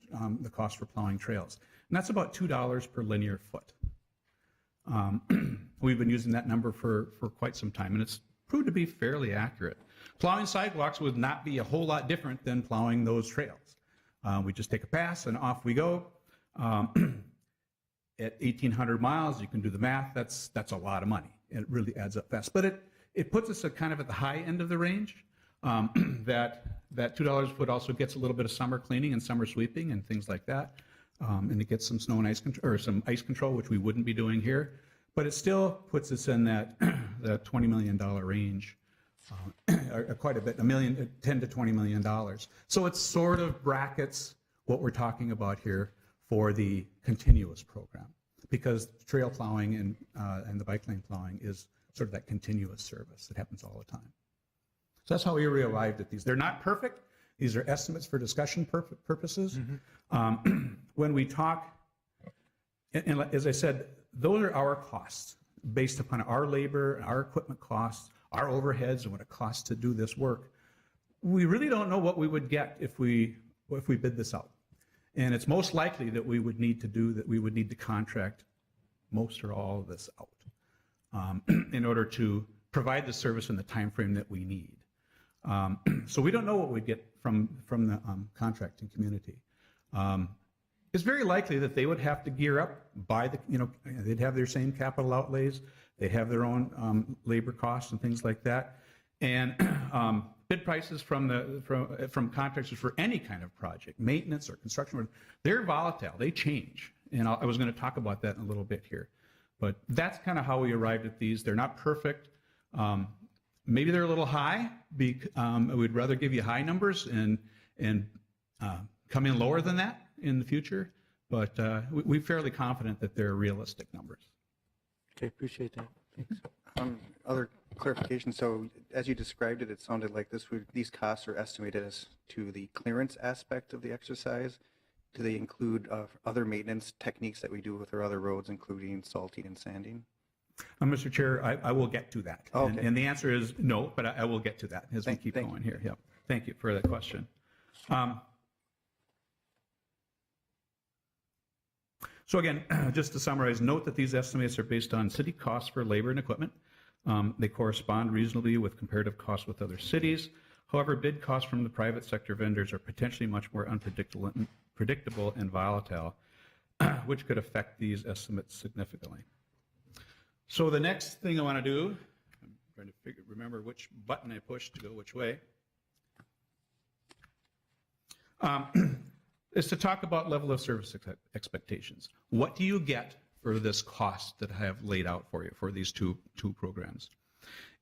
the cost for plowing trails. And that's about $2 per linear foot. We've been using that number for quite some time, and it's proved to be fairly accurate. Plowing sidewalks would not be a whole lot different than plowing those trails. We just take a pass and off we go. At 1,800 miles, you can do the math, that's a lot of money. It really adds up fast. But it puts us kind of at the high end of the range. That $2 a foot also gets a little bit of summer cleaning and summer sweeping and things like that. And it gets some snow and ice control, or some ice control, which we wouldn't be doing here. But it still puts us in that $20 million range, quite a bit, $10 to $20 million. So it sort of brackets what we're talking about here for the continuous program, because trail plowing and the bike lane plowing is sort of that continuous service that happens all the time. So that's how we arrived at these. They're not perfect. These are estimates for discussion purposes. Mm-hmm. When we talk, and as I said, those are our costs based upon our labor, our equipment costs, our overheads, and what it costs to do this work. We really don't know what we would get if we bid this out. And it's most likely that we would need to contract most or all of this out in order to provide the service in the time frame that we need. So we don't know what we'd get from the contracting community. It's very likely that they would have to gear up, they'd have their same capital outlays, they'd have their own labor costs and things like that. And bid prices from contractors for any kind of project, maintenance or construction, they're volatile, they change. And I was going to talk about that in a little bit here. But that's kind of how we arrived at these. They're not perfect. Maybe they're a little high. We'd rather give you high numbers and come in lower than that in the future. But we're fairly confident that they're realistic numbers. Okay, appreciate that. Thanks. Other clarification. So as you described it, it sounded like these costs are estimated as to the clearance aspect of the exercise. Do they include other maintenance techniques that we do with our other roads, including salting and sanding? Mr. Chair, I will get to that. Okay. And the answer is no, but I will get to that as we keep going here. Yeah. Thank you for that question. So again, just to summarize, note that these estimates are based on city costs for labor and equipment. They correspond reasonably with comparative costs with other cities. However, bid costs from the private sector vendors are potentially much more unpredictable and volatile, which could affect these estimates significantly. So the next thing I want to do, I'm trying to remember which button I pushed to go which way, is to talk about level of service expectations. What do you get for this cost that I have laid out for you for these two programs?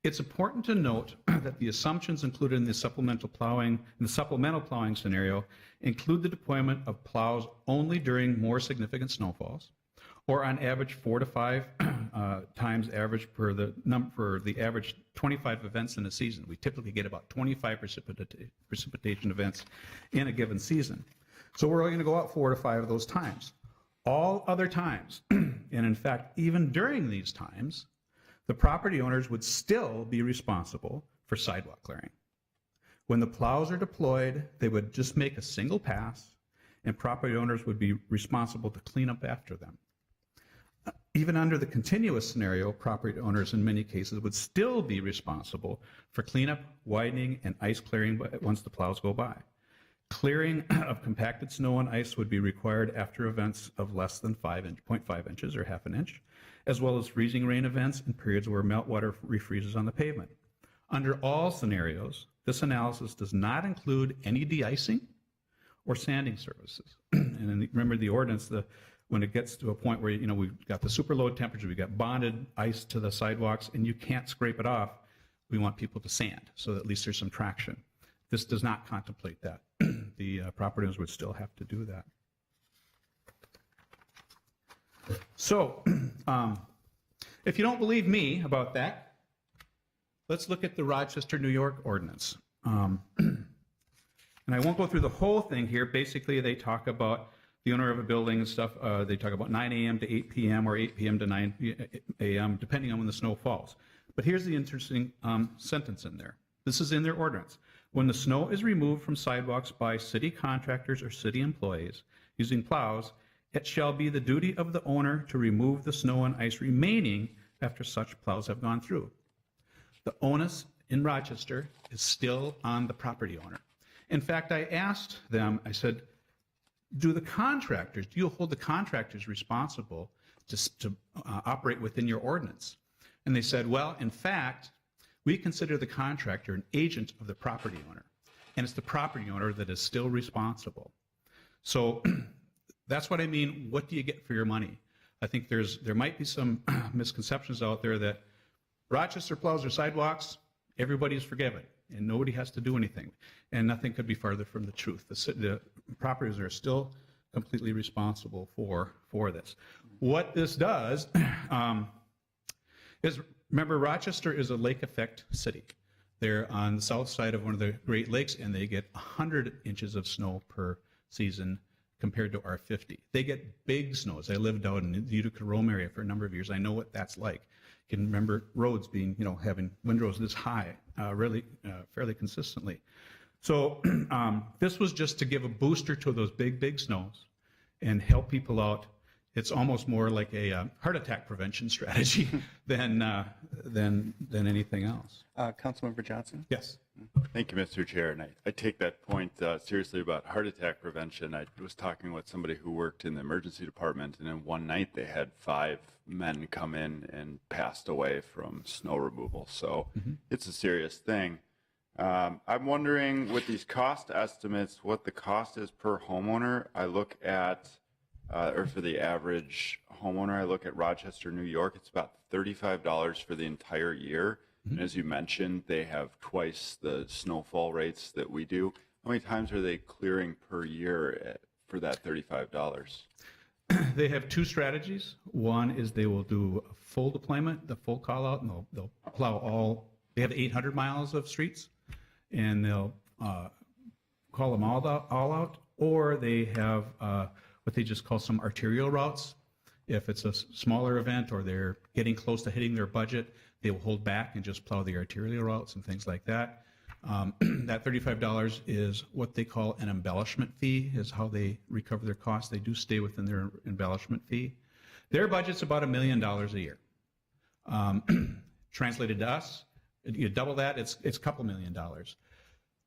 It's important to note that the assumptions included in the supplemental plowing scenario include the deployment of plows only during more significant snowfalls, or on average 4 to 5 times average for the average 25 events in a season. We typically get about 25 precipitation events in a given season. So we're only going to go out 4 to 5 of those times. All other times, and in fact, even during these times, the property owners would still be responsible for sidewalk clearing. When the plows are deployed, they would just make a single pass, and property owners would be responsible to clean up after them. Even under the continuous scenario, property owners in many cases would still be responsible for cleanup, widening, and ice clearing once the plows go by. Clearing of compacted snow and ice would be required after events of less than 0.5 inches or half an inch, as well as freezing rain events and periods where meltwater refreezes on the pavement. Under all scenarios, this analysis does not include any de-icing or sanding services. And then remember the ordinance, when it gets to a point where, we've got the super low temperature, we've got bonded ice to the sidewalks, and you can't scrape it off, we want people to sand, so that at least there's some traction. This does not contemplate that. The property owners would still have to do that. So, if you don't believe me about that, let's look at the Rochester, New York ordinance. And I won't go through the whole thing here. Basically, they talk about the owner of a building and stuff. They talk about 9 a.m. to 8 p.m. or 8 p.m. to 9 a.m., depending on when the snow falls. But here's the interesting sentence in there. This is in their ordinance. When the snow is removed from sidewalks by city contractors or city employees using plows, it shall be the duty of the owner to remove the snow and ice remaining after such plows have gone through. The onus in Rochester is still on the property owner. In fact, I asked them, I said, do you hold the contractors responsible to operate within your ordinance? And they said, well, in fact, we consider the contractor an agent of the property owner, and it's the property owner that is still responsible. So that's what I mean, what do you get for your money? I think there might be some misconceptions out there that Rochester plows their sidewalks, everybody's forgiven, and nobody has to do anything. And nothing could be farther from the truth. The properties are still completely responsible for this. What this does is, remember, Rochester is a lake effect city. They're on the south side of one of the Great Lakes, and they get 100 inches of snow per season compared to our 50. They get big snows. I lived out in the Utica Rome area for a number of years. I know what that's like. You can remember roads being, having windrows this high, really fairly consistently. So this was just to give a booster to those big snows and help people out. It's almost more like a heart attack prevention strategy than anything else. Councilmember Johnson? Yes. Thank you, Mr. Chair. And I take that point seriously about heart attack prevention. I was talking with somebody who worked in the emergency department, and in one night they had 5 men come in and passed away from snow removal. So it's a serious thing. I'm wondering, with these cost estimates, what the cost is per homeowner. I look at, or for the average homeowner, I look at Rochester, New York. It's about $35 for the entire year. And as you mentioned, they have twice the snowfall rates that we do. How many times are they clearing per year for that $35? They have 2 strategies. One is they will do a full deployment, the full call out, and they'll plow they have 800 miles of streets, and they'll call them all out, or they have what they just call some arterial routes. If it's a smaller event or they're getting close to hitting their budget, they will hold back and just plow the arterial routes and things like that. That $35 is what they call an embellishment fee, is how they recover their costs. They do stay within their embellishment fee. Their budget's about $1 million a year. Translated to us, you double that, it's a couple $1 million.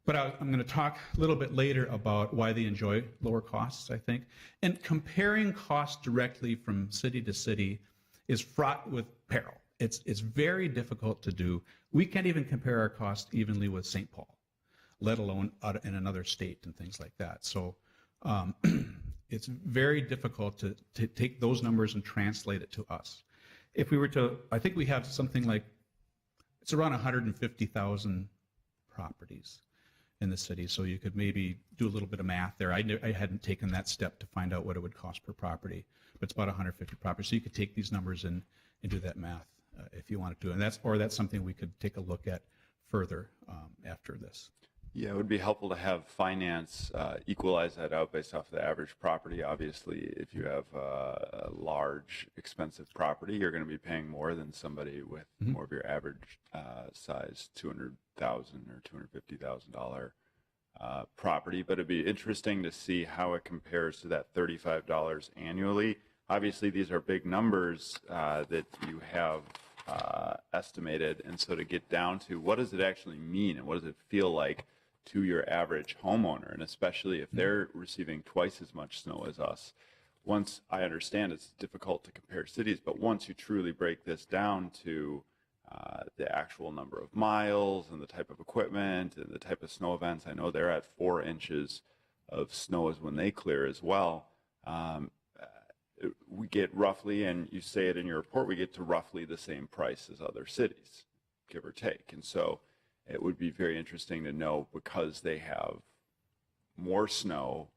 But I'm going to talk a little bit later about why they enjoy lower costs, I think. And comparing costs directly from city to city is fraught with peril. It's very difficult to do. We can't even compare our costs evenly with St. Paul, let alone out in another state and things like that. So it's very difficult to take those numbers and translate it to us. If we were to, I think we have something like, it's around 150,000 properties in the city, so you could maybe do a little bit of math there. I hadn't taken that step to find out what it would cost per property, but it's about 150 properties. So you could take these numbers and do that math if you wanted to, and that's something we could take a look at further after this. Yeah, it would be helpful to have finance equalize that out based off the average property. Obviously, if you have a large, expensive property, you're going to be paying more than somebody with more of your average size $200,000 or $250,000 property. But it'd be interesting to see how it compares to that $35 annually. Obviously, these are big numbers that you have estimated, and so to get down to what does it actually mean and what does it feel like to your average homeowner, and especially if they're receiving twice as much snow as us. Once I understand it's difficult to compare cities, but once you truly break this down to the actual number of miles and the type of equipment and the type of snow events. I know they're at 4 inches of snow is when they clear as well. We get roughly, and you say it in your report, we get to roughly the same price as other cities, give or take. And so it would be very interesting to know, because they have more snow,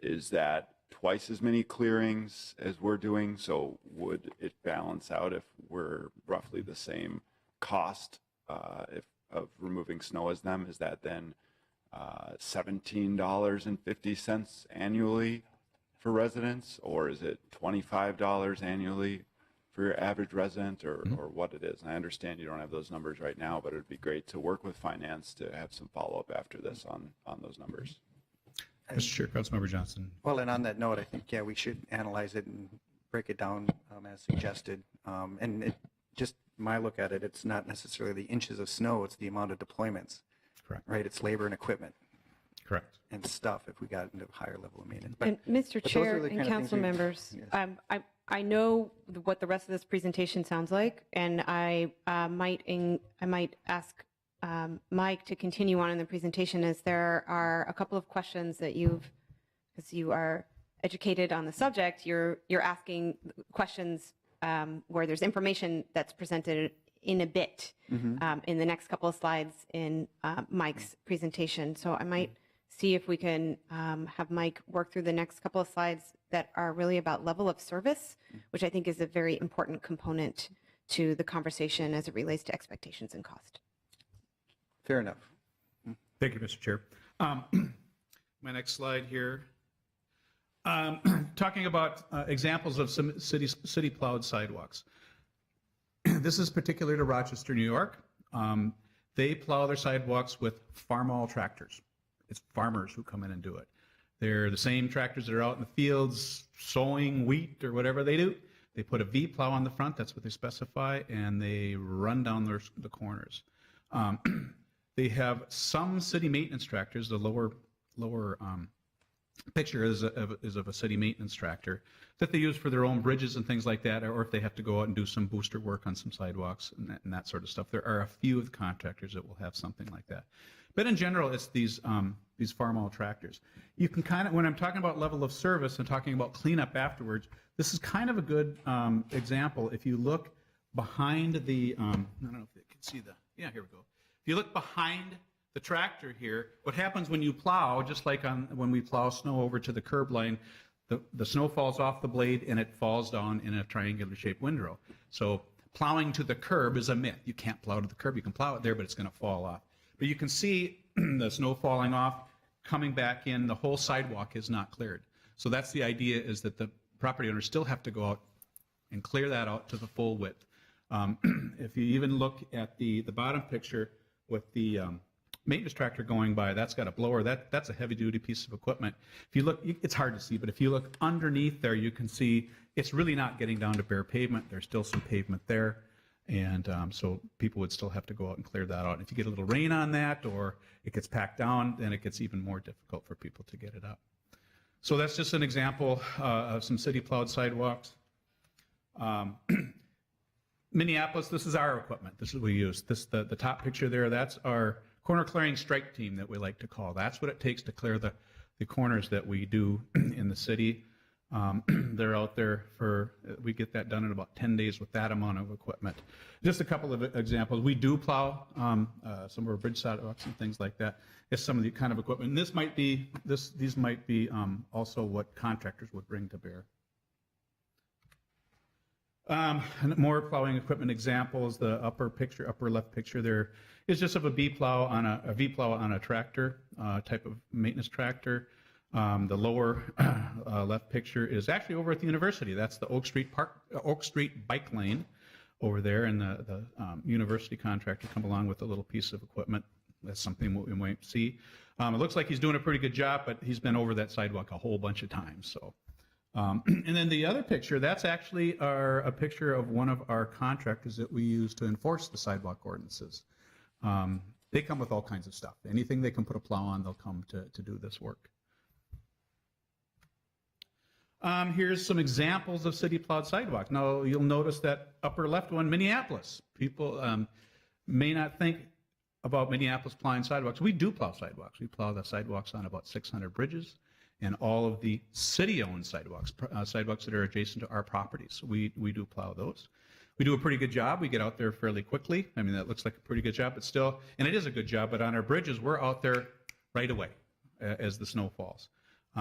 is that twice as many clearings as we're doing? So would it balance out if we're roughly the same cost of removing snow as them? Is that then $17.50 annually for residents, or is it $25 annually for your average resident, or what it is? And I understand you don't have those numbers right now, but it would be great to work with finance to have some follow-up after this on those numbers. Mr. Chair, Councilmember Johnson. Well, and on that note, I think, yeah, we should analyze it and break it down as suggested. And it, just my look at it, it's not necessarily the inches of snow, it's the amount of deployments. Correct. Right, it's labor and equipment. Correct. And stuff if we got into a higher level of maintenance. And Mr. those Chair are the and kind of council things we- members, Yes. I know what the rest of this presentation sounds like, and I might ask Mike to continue on in the presentation, as there are a couple of questions that because you are educated on the subject, you're asking questions where there's information that's presented in a bit in the next couple of slides in Mike's presentation. So I might see if we can have Mike work through the next couple of slides that are really about level of service, which I think is a very important component to the conversation as it relates to expectations and cost. Fair enough. Thank you, Mr. Chair. My next slide here. Talking about examples of some city plowed sidewalks. This is particular to Rochester, New York. They plow their sidewalks with farmall tractors. It's farmers who come in and do it. They're the same tractors that are out in the fields sowing wheat or whatever they do. They put a V plow on the front, that's what they specify, and they run down the corners. They have some city maintenance tractors. The lower picture is of a city maintenance tractor that they use for their own bridges and things like that, or if they have to go out and do some booster work on some sidewalks and that sort of stuff. There are a few of the contractors that will have something like that. But in general, it's these farmall tractors. You can kind of, when I'm talking about level of service and talking about cleanup afterwards, this is kind of a good example. If you look behind the, I don't know if you can see here we go. If you look behind the tractor here, what happens when you plow, just like when we plow snow over to the curb line, the snow falls off the blade and it falls down in a triangular shaped windrow. So plowing to the curb is a myth. You can't plow to the curb. You can plow it there, but it's going to fall off. But you can see the snow falling off, coming back in. The whole sidewalk is not cleared. So that's the idea, is that the property owners still have to go out and clear that out to the full width. If you even look at the bottom picture with the maintenance tractor going by, that's got a blower. That's a heavy duty piece of equipment. If you look, it's hard to see, but if you look underneath there, you can see it's really not getting down to bare pavement. There's still some pavement there. And so people would still have to go out and clear that out. And if you get a little rain on that, or it gets packed down, then it gets even more difficult for people to get it up. So that's just an example of some city plowed sidewalks. Minneapolis, this is our equipment. This is what we use. The top picture there, that's our corner clearing strike team that we like to call. That's what it takes to clear the corners that we do in the city. They're out there we get that done in about 10 days with that amount of equipment. Just a couple of examples. We do plow some of our bridge sidewalks and things like that. It's some of the kind of equipment. And these might be also what contractors would bring to bear. And more plowing equipment examples. The upper left picture there is just of a V plow on a tractor, type of maintenance tractor. The lower left picture is actually over at the university. That's the Oak Street bike lane over there, and the university contractor come along with a little piece of equipment. That's something we might see. It looks like he's doing a pretty good job, but he's been over that sidewalk a whole bunch of times. So, and then the other picture, that's actually a picture of one of our contractors that we use to enforce the sidewalk ordinances. They come with all kinds of stuff. Anything they can put a plow on, they'll come to do this work. Here's some examples of city plowed sidewalks. Now, you'll notice that upper left one, Minneapolis. People may not think about Minneapolis plowing sidewalks. We do plow sidewalks. We plow the sidewalks on about 600 bridges and all of the city-owned sidewalks, sidewalks that are adjacent to our properties. We do plow those. We do a pretty good job. We get out there fairly quickly. I mean, that looks like a pretty good job, but still, and it is a good job, but on our bridges, we're out there right away as the snow falls.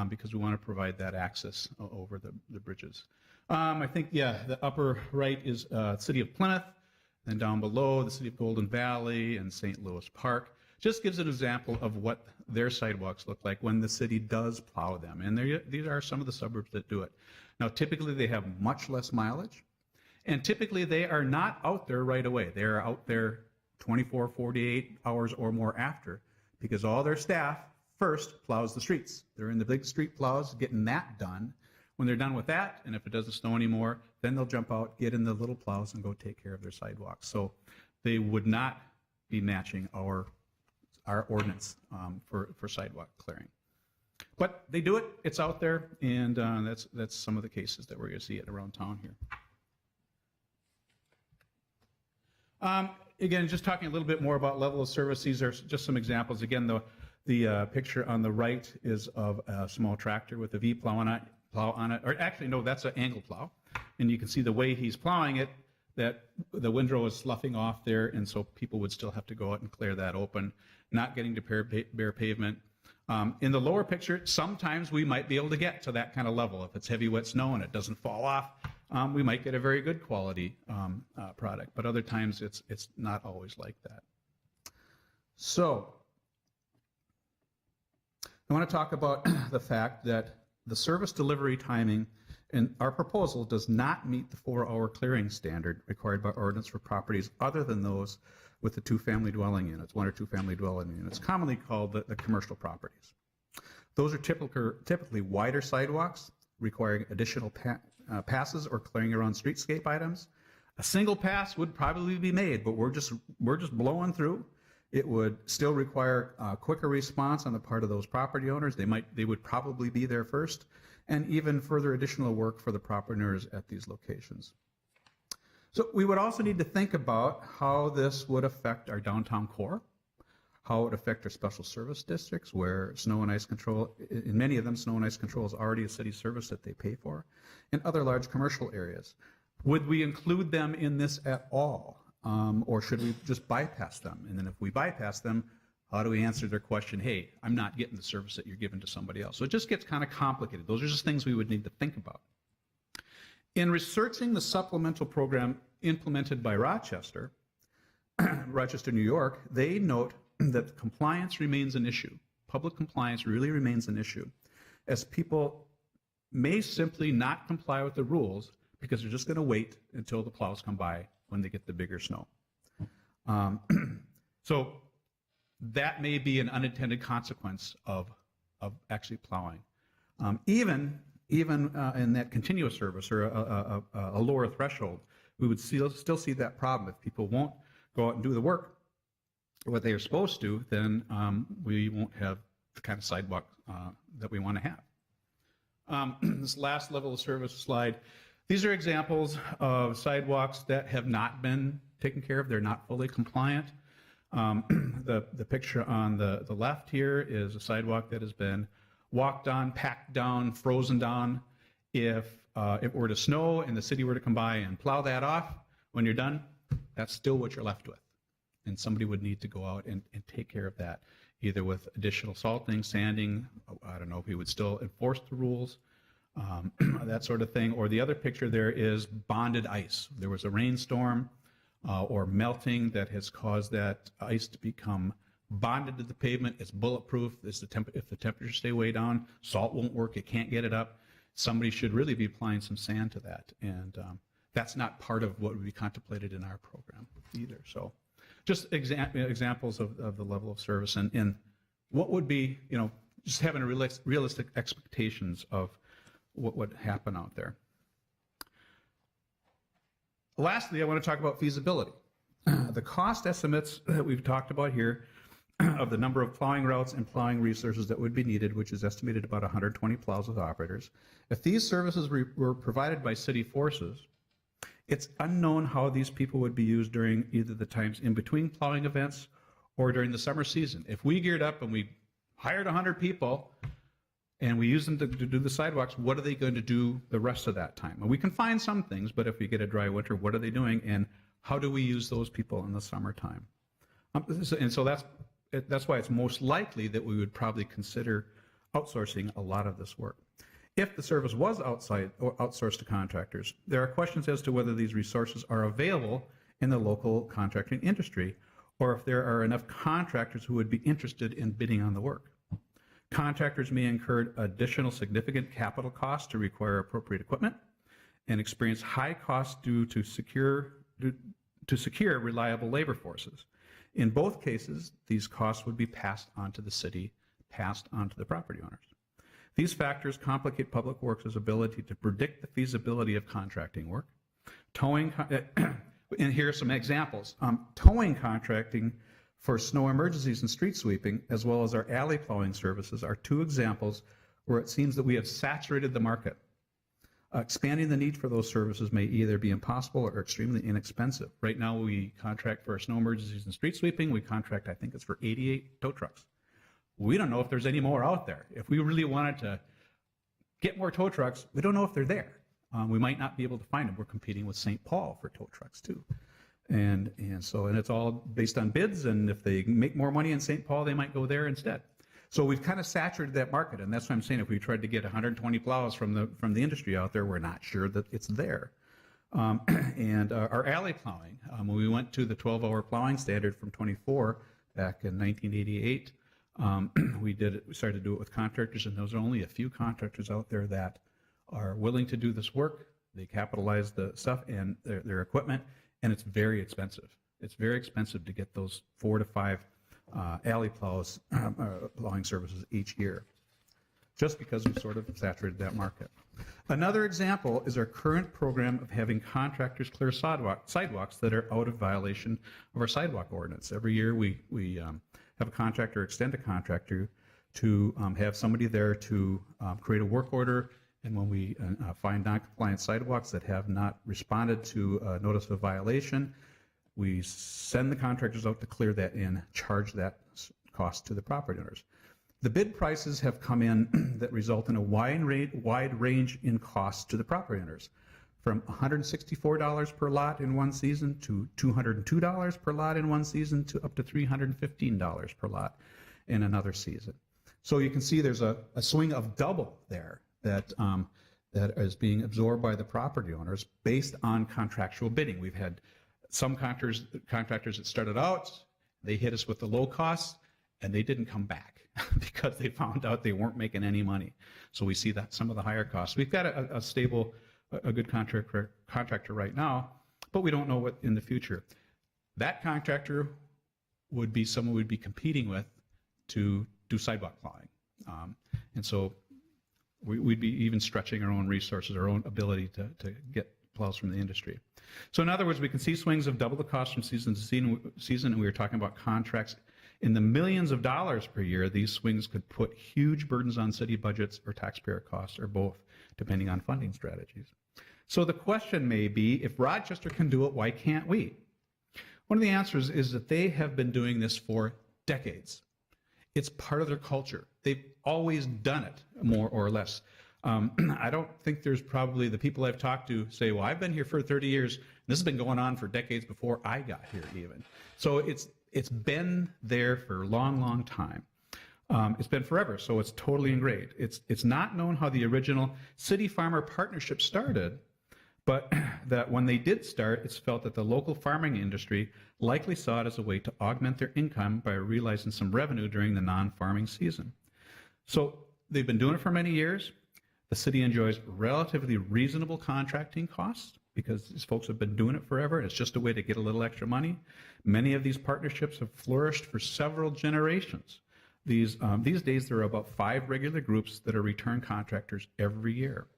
Because we want to provide that access over the bridges. I think, yeah, the upper right is City of Plymouth, and down below, the City of Golden Valley and St. Louis Park. Just gives an example of what their sidewalks look like when the city does plow them. And these are some of the suburbs that do it. Now, typically, they have much less mileage, and typically, they are not out there right away. They are out there 24, 48 hours or more after, because all their staff first plows the streets. They're in the big street plows, getting that done. When they're done with that, and if it doesn't snow anymore, then they'll jump out, get in the little plows, and go take care of their sidewalks. So they would not be matching our ordinance for sidewalk clearing. But they do it. It's out there, and that's some of the cases that we're going to see it around town here. Again, just talking a little bit more about level of service. These are just some examples. Again, the picture on the right is of a small tractor with a V plow on it, or actually, no, that's an angle plow. And you can see the way he's plowing it, that the windrow is sloughing off there, and so people would still have to go out and clear that open, not getting to bare pavement. In the lower picture, sometimes we might be able to get to that kind of level. If it's heavy, wet snow and it doesn't fall off, we might get a very good quality product. But other times, it's not always like that. So I want to talk about the fact that the service delivery timing in our proposal does not meet the 4-hour clearing standard required by ordinance for properties other than those with the 2-family dwelling units, 1 or 2 family dwelling units, commonly called the commercial properties. Those are typically wider sidewalks requiring additional passes or clearing around streetscape items. A single pass would probably be made, but we're just blowing through. It would still require a quicker response on the part of those property owners. They would probably be there first, and even further additional work for the property owners at these locations. So we would also need to think about how this would affect our downtown core, how it would affect our special service districts where snow and ice control, in many of them, snow and ice control is already a city service that they pay for, and other large commercial areas. Would we include them in this at all? Or should we just bypass them? And then if we bypass them, how do we answer their question, hey, I'm not getting the service that you're giving to somebody else? So it just gets kind of complicated. Those are just things we would need to think about. In researching the supplemental program implemented by Rochester, New York, they note that compliance remains an issue. Public compliance really remains an issue, as people may simply not comply with the rules because they're just going to wait until the plows come by when they get the bigger snow. So that may be an unintended consequence of actually plowing. Even in that continuous service or a lower threshold, we would still see that problem. If people won't go out and do the work, what they are supposed to, then we won't have the kind of sidewalk that we want to have. This last level of service slide, these are examples of sidewalks that have not been taken care of. They're not fully compliant. The picture on the left here is a sidewalk that has been walked on, packed down, frozen down. If it were to snow and the city were to come by and plow that off, when you're done, that's still what you're left with. And somebody would need to go out and take care of that, either with additional salting, sanding, I don't know if he would still enforce the rules, that sort of thing. Or the other picture there is bonded ice. There was a rainstorm or melting that has caused that ice to become bonded to the pavement. It's bulletproof. If the temperatures stay way down, salt won't work. It can't get it up. Somebody should really be applying some sand to that. And that's not part of what would be contemplated in our program either. So just examples of the level of service and what would be, just having a realistic expectations of what would happen out there. Lastly, I want to talk about feasibility. The cost estimates that we've talked about here of the number of plowing routes and plowing resources that would be needed, which is estimated about 120 plows with operators. If these services were provided by city forces, it's unknown how these people would be used during either the times in between plowing events or during the summer season. If we geared up and we hired 100 people and we use them to do the sidewalks, what are they going to do the rest of that time? And we can find some things, but if we get a dry winter, what are they doing, and how do we use those people in the summertime? And so that's why it's most likely that we would probably consider outsourcing a lot of this work. If the service was outsourced to contractors, there are questions as to whether these resources are available in the local contracting industry, or if there are enough contractors who would be interested in bidding on the work. Contractors may incur additional significant capital costs to require appropriate equipment and experience high costs due to secure reliable labor forces. In both cases, these costs would be passed on to the city, passed on to the property owners. These factors complicate Public Works' ability to predict the feasibility of contracting work. Towing, and here are some examples. Towing contracting for snow emergencies and street sweeping, as well as our alley plowing services, are two examples where it seems that we have saturated the market. Expanding the need for those services may either be impossible or extremely inexpensive. Right now, we contract for snow emergencies and street sweeping. We contract, I think it's for 88 tow trucks. We don't know if there's any more out there. If we really wanted to get more tow trucks, we don't know if they're there. We might not be able to find them. We're competing with St. Paul for tow trucks too. And it's all based on bids, and if they make more money in St. Paul, they might go there instead. So we've kind of saturated that market, and that's what I'm saying. If we tried to get 120 plows from the industry out there, we're not sure that it's there. And our alley plowing, when we went to the 12-hour plowing standard from 24 back in 1988, we started to do it with contractors, and there's only a few contractors out there that are willing to do this work. They capitalize the stuff and their equipment, and it's very expensive. It's very expensive to get those 4 to 5 alley plowing services each year, just because we've sort of saturated that market. Another example is our current program of having contractors clear sidewalks that are out of violation of our sidewalk ordinance. Every year we have a contractor extend a contractor to have somebody there to create a work order, and when we find non-compliant sidewalks that have not responded to a notice of violation, we send the contractors out to clear that and charge that cost to the property owners. The bid prices have come in that result in a wide range in costs to the property owners, from $164 per lot in one season to $202 per lot in one season to up to $315 per lot in another season. So you can see there's a swing of double there that is being absorbed by the property owners based on contractual bidding. We've had some contractors that started out, they hit us with the low costs, and they didn't come back because they found out they weren't making any money. So we see that some of the higher costs. We've got a stable, a good contractor right now, but we don't know what in the future. That contractor would be someone we'd be competing with to do sidewalk plowing. And so we'd be even stretching our own resources, our own ability to get plows from the industry. So in other words, we can see swings of double the cost from season to season, and we were talking about contracts in the millions of dollars per year. These swings could put huge burdens on city budgets or taxpayer costs, or both, depending on funding strategies. So the question may be, if Rochester can do it, why can't we? One of the answers is that they have been doing this for decades. It's part of their culture. They've always done it, more or less. I don't think there's probably the people I've talked to say, well, I've been here for 30 years, and this has been going on for decades before I got here even. So it's been there for a long, long time. It's been forever, so it's totally ingrained. It's not known how the original city-farmer partnership started, but that when they did start, it's felt that the local farming industry likely saw it as a way to augment their income by realizing some revenue during the non-farming season. So they've been doing it for many years. The city enjoys relatively reasonable contracting costs because these folks have been doing it forever. It's just a way to get a little extra money. Many of these partnerships have flourished for several generations. These days, there are about 5 regular groups that are return contractors every year.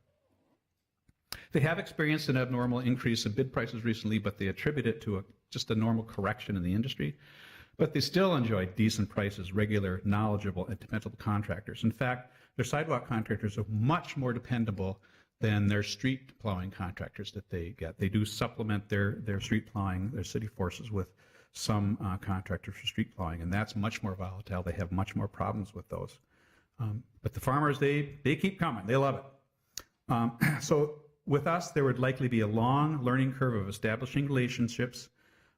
They have experienced an abnormal increase in bid prices recently, but they attribute it to just a normal correction in the industry. but they still enjoy decent prices, regular, knowledgeable, and dependable contractors. In fact, their sidewalk contractors are much more dependable than their street plowing contractors that they get. They do supplement their street plowing, their city forces, with some contractors for street plowing, and that's much more volatile. They have much more problems with those. But the farmers, they keep coming. They love it. So with us, there would likely be a long learning curve of establishing relationships,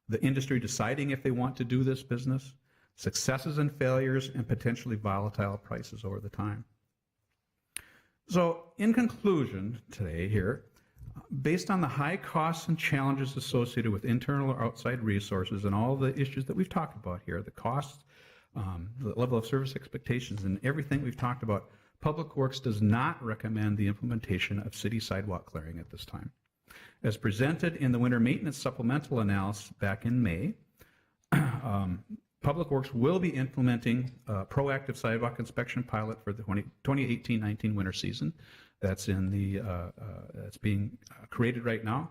the industry deciding if they want to do this business, successes and failures, and potentially volatile prices over the time. So in conclusion today here, based on the high costs and challenges associated with internal or outside resources and all the issues that we've talked about here, the costs, the level of service expectations, and everything we've talked about, Public Works does not recommend the implementation of city sidewalk clearing at this time. As presented in the winter maintenance supplemental analysis back in May, Public Works will be implementing a proactive sidewalk inspection pilot for the 2018-19 winter season. That's that's being created right now.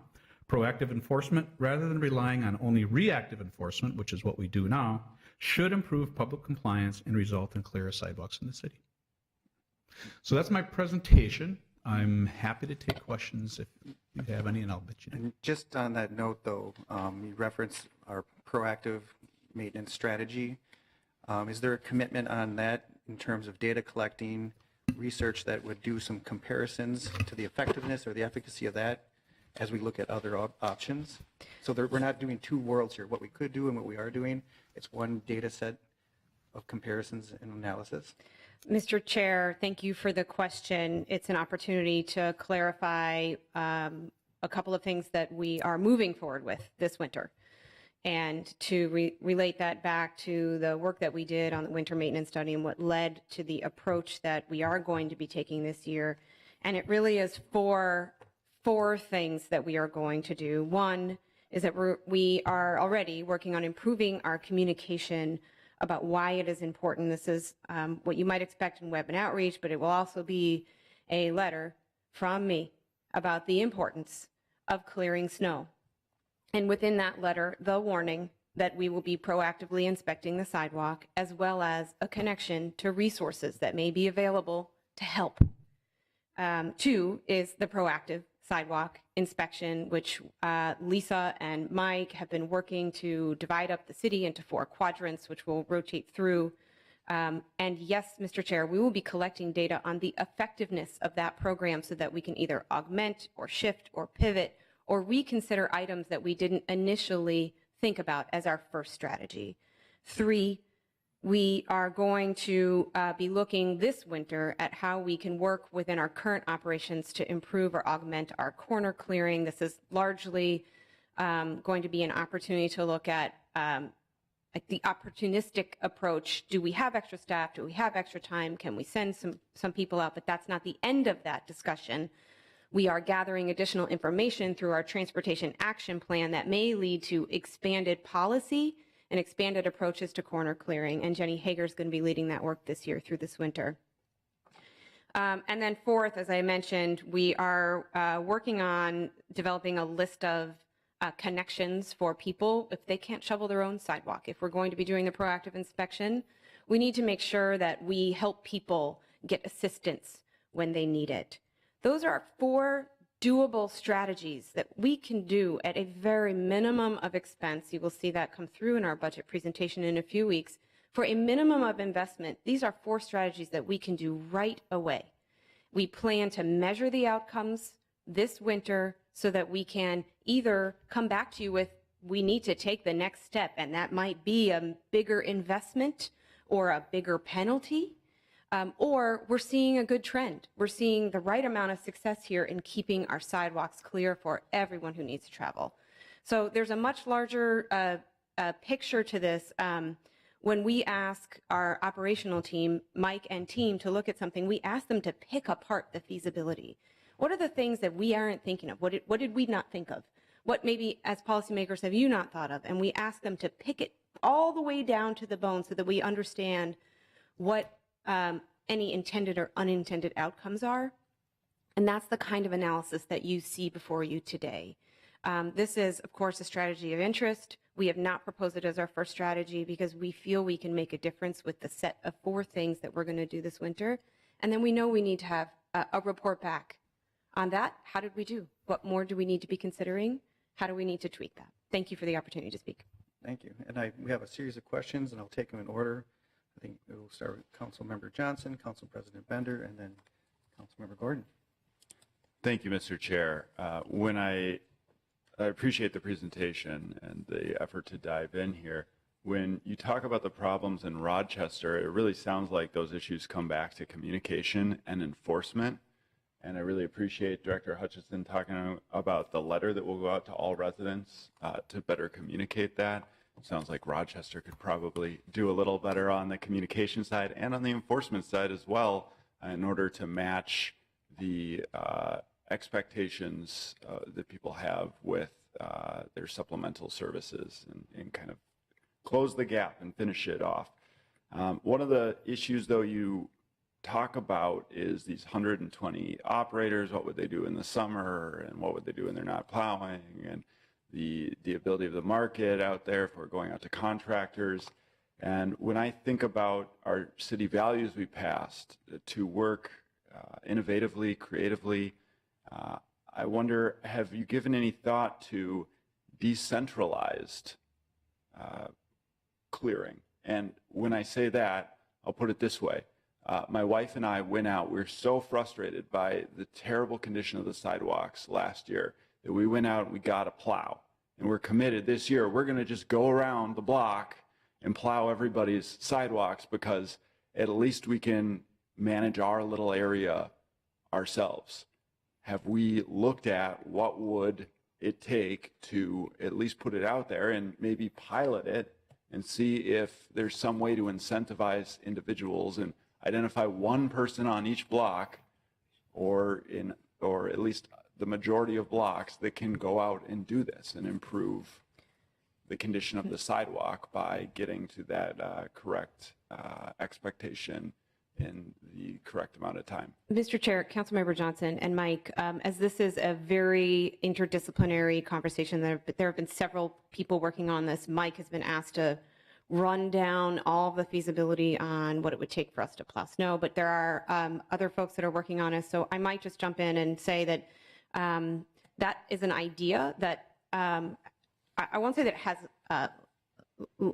Proactive enforcement, rather than relying on only reactive enforcement, which is what we do now, should improve public compliance and result in clearer sidewalks in the city. So that's my presentation. I'm happy to take questions if you have any, and I'll bet you do. And just on that note, though, you referenced our proactive maintenance strategy. Is there a commitment on that in terms of data collecting, research that would do some comparisons to the effectiveness or the efficacy of that as we look at other options? So we're not doing two worlds here, what we could do and what we are doing. It's one data set of comparisons and analysis. Mr. Chair, thank you for the question. It's an opportunity to clarify a couple of things that we are moving forward with this winter, and to relate that back to the work that we did on the winter maintenance study and what led to the approach that we are going to be taking this year. And it really is four things that we are going to do. One is that we are already working on improving our communication about why it is important. This is what you might expect in web and outreach, but it will also be a letter from me about the importance of clearing snow. And within that letter, the warning that we will be proactively inspecting the sidewalk, as well as a connection to resources that may be available to help. Two is the proactive sidewalk inspection, which Lisa and Mike have been working to divide up the city into 4 quadrants, which we'll rotate through. And yes, Mr. Chair, we will be collecting data on the effectiveness of that program so that we can either augment or shift or pivot or reconsider items that we didn't initially think about as our first strategy. 3, we are going to be looking this winter at how we can work within our current operations to improve or augment our corner clearing. This is largely going to be an opportunity to look at like the opportunistic approach. Do we have extra staff? Do we have extra time? Can we send some people out? But that's not the end of that discussion. We are gathering additional information through our transportation action plan that may lead to expanded policy and expanded approaches to corner clearing. And Jenny Hager is going to be leading that work this year through this winter. And then 4th, as I mentioned, we are working on developing a list of connections for people if they can't shovel their own sidewalk. If we're going to be doing the proactive inspection, we need to make sure that we help people get assistance when they need it. Those are 4 doable strategies that we can do at a very minimum of expense. You will see that come through in our budget presentation in a few weeks. For a minimum of investment, these are 4 strategies that we can do right away. We plan to measure the outcomes this winter so that we can either come back to you with, we need to take the next step, and that might be a bigger investment or a bigger penalty, or we're seeing a good trend. We're seeing the right amount of success here in keeping our sidewalks clear for everyone who needs to travel. So there's a much larger picture to this. When we ask our operational team, Mike and team, to look at something, we ask them to pick apart the feasibility. What are the things that we aren't thinking of? What did we not think of? What maybe as policymakers have you not thought of? And we ask them to pick it all the way down to the bone so that we understand what any intended or unintended outcomes are. And that's the kind of analysis that you see before you today. This is, of course, a strategy of interest. We have not proposed it as our first strategy because we feel we can make a difference with the set of 4 things that we're going to do this winter. And then we know we need to have a report back on that. How did we do? What more do we need to be considering? How do we need to tweak that? Thank you for the opportunity to speak. Thank you. And we have a series of questions, and I'll take them in order. I think we'll start with Councilmember Johnson, Council President Bender, and then Councilmember Gordon. Thank you, Mr. Chair. When I appreciate the presentation and the effort to dive in here. When you talk about the problems in Rochester, it really sounds like those issues come back to communication and enforcement. And I really appreciate Director Hutchison talking about the letter that will go out to all residents to better communicate that. It sounds like Rochester could probably do a little better on the communication side and on the enforcement side as well in order to match the expectations that people have with their supplemental services and kind of close the gap and finish it off. One of the issues, though, you talk about is these 120 operators. What would they do in the summer, and what would they do when they're not plowing, and the ability of the market out there if we're going out to contractors. And when I think about our city values we passed to work innovatively, creatively, I wonder, have you given any thought to decentralized clearing? And when I say that, I'll put it this way. My wife and I went out. We were so frustrated by the terrible condition of the sidewalks last year that we went out and we got a plow. And we're committed this year. We're going to just go around the block and plow everybody's sidewalks because at least we can manage our little area ourselves. Have we looked at what would it take to at least put it out there and maybe pilot it and see if there's some way to incentivize individuals and identify one person on each block or at least the majority of blocks that can go out and do this and improve the condition of the sidewalk by getting to that correct expectation in the correct amount of time. Mr. Chair, Councilmember Johnson and Mike, as this is a very interdisciplinary conversation, there have been several people working on this. Mike has been asked to run down all the feasibility on what it would take for us to plow snow, but there are other folks that are working on it. So I might just jump in and say that that is an idea that I won't say that it has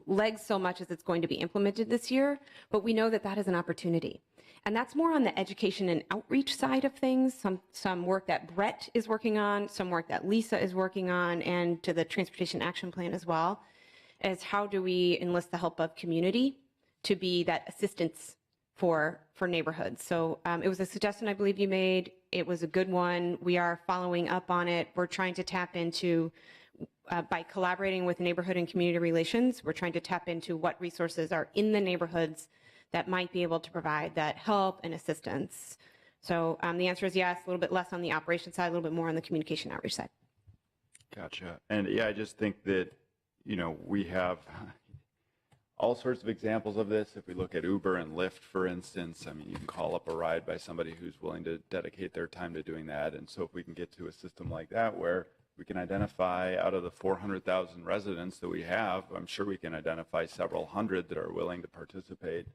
legs so much as it's going to be implemented this year, but we know that that is an opportunity. And that's more on the education and outreach side of things, some work that Brett is working on, some work that Lisa is working on, and to the Transportation Action Plan as well, is how do we enlist the help of community to be that assistance for neighborhoods. So it was a suggestion I believe you made. It was a good one. We are following up on it. We're trying to tap into by collaborating with neighborhood and community relations, we're trying to tap into what resources are in the neighborhoods that might be able to provide that help and assistance. So the answer is yes, a little bit less on the operation side, a little bit more on the communication outreach side. Gotcha. And yeah, I just think that, we have all sorts of examples of this. If we look at Uber and Lyft, for instance, I mean, you can call up a ride by somebody who's willing to dedicate their time to doing that. And so if we can get to a system like that where we can identify out of the 400,000 residents that we have, I'm sure we can identify several hundred that are willing to participate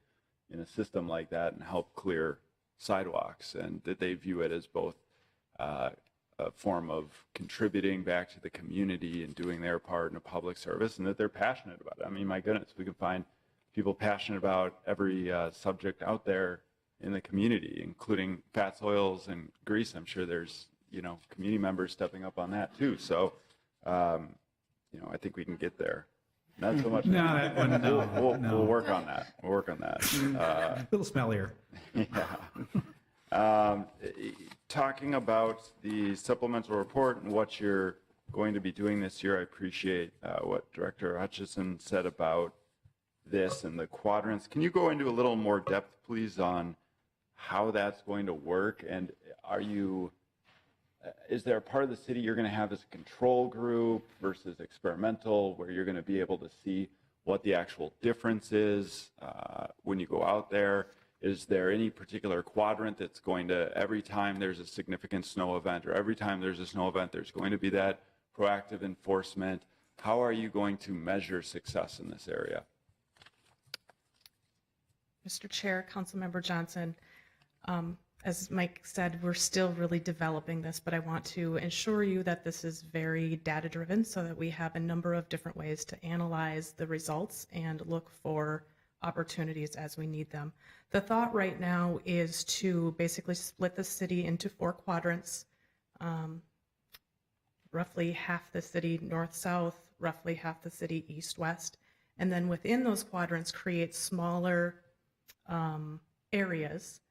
in a system like that and help clear sidewalks, and that they view it as both a form of contributing back to the community and doing their part in a public service, and that they're passionate about it. I mean, my goodness, we can find people passionate about every subject out there in the community, including fats, oils, and grease. I'm sure there's community members stepping up on that too. So, I think we can get there. Not so much. No, that one, no. We'll work on that. We'll work on that. A little smellier. Yeah. Talking about the supplemental report and what you're going to be doing this year, I appreciate what Director Hutchison said about this and the quadrants. Can you go into a little more depth, please, on how that's going to work? And is there a part of the city you're going to have as a control group versus experimental, where you're going to be able to see what the actual difference is when you go out there? Is there any particular quadrant that's going to, every time there's a significant snow event or every time there's a snow event, there's going to be that proactive enforcement? How are you going to measure success in this area? Mr. Chair, Councilmember Johnson, as Mike said, we're still really developing this, but I want to ensure you that this is very data-driven so that we have a number of different ways to analyze the results and look for opportunities as we need them. The thought right now is to basically split the city into 4 quadrants, roughly half the city north-south, roughly half the city east-west, and then within those quadrants create smaller areas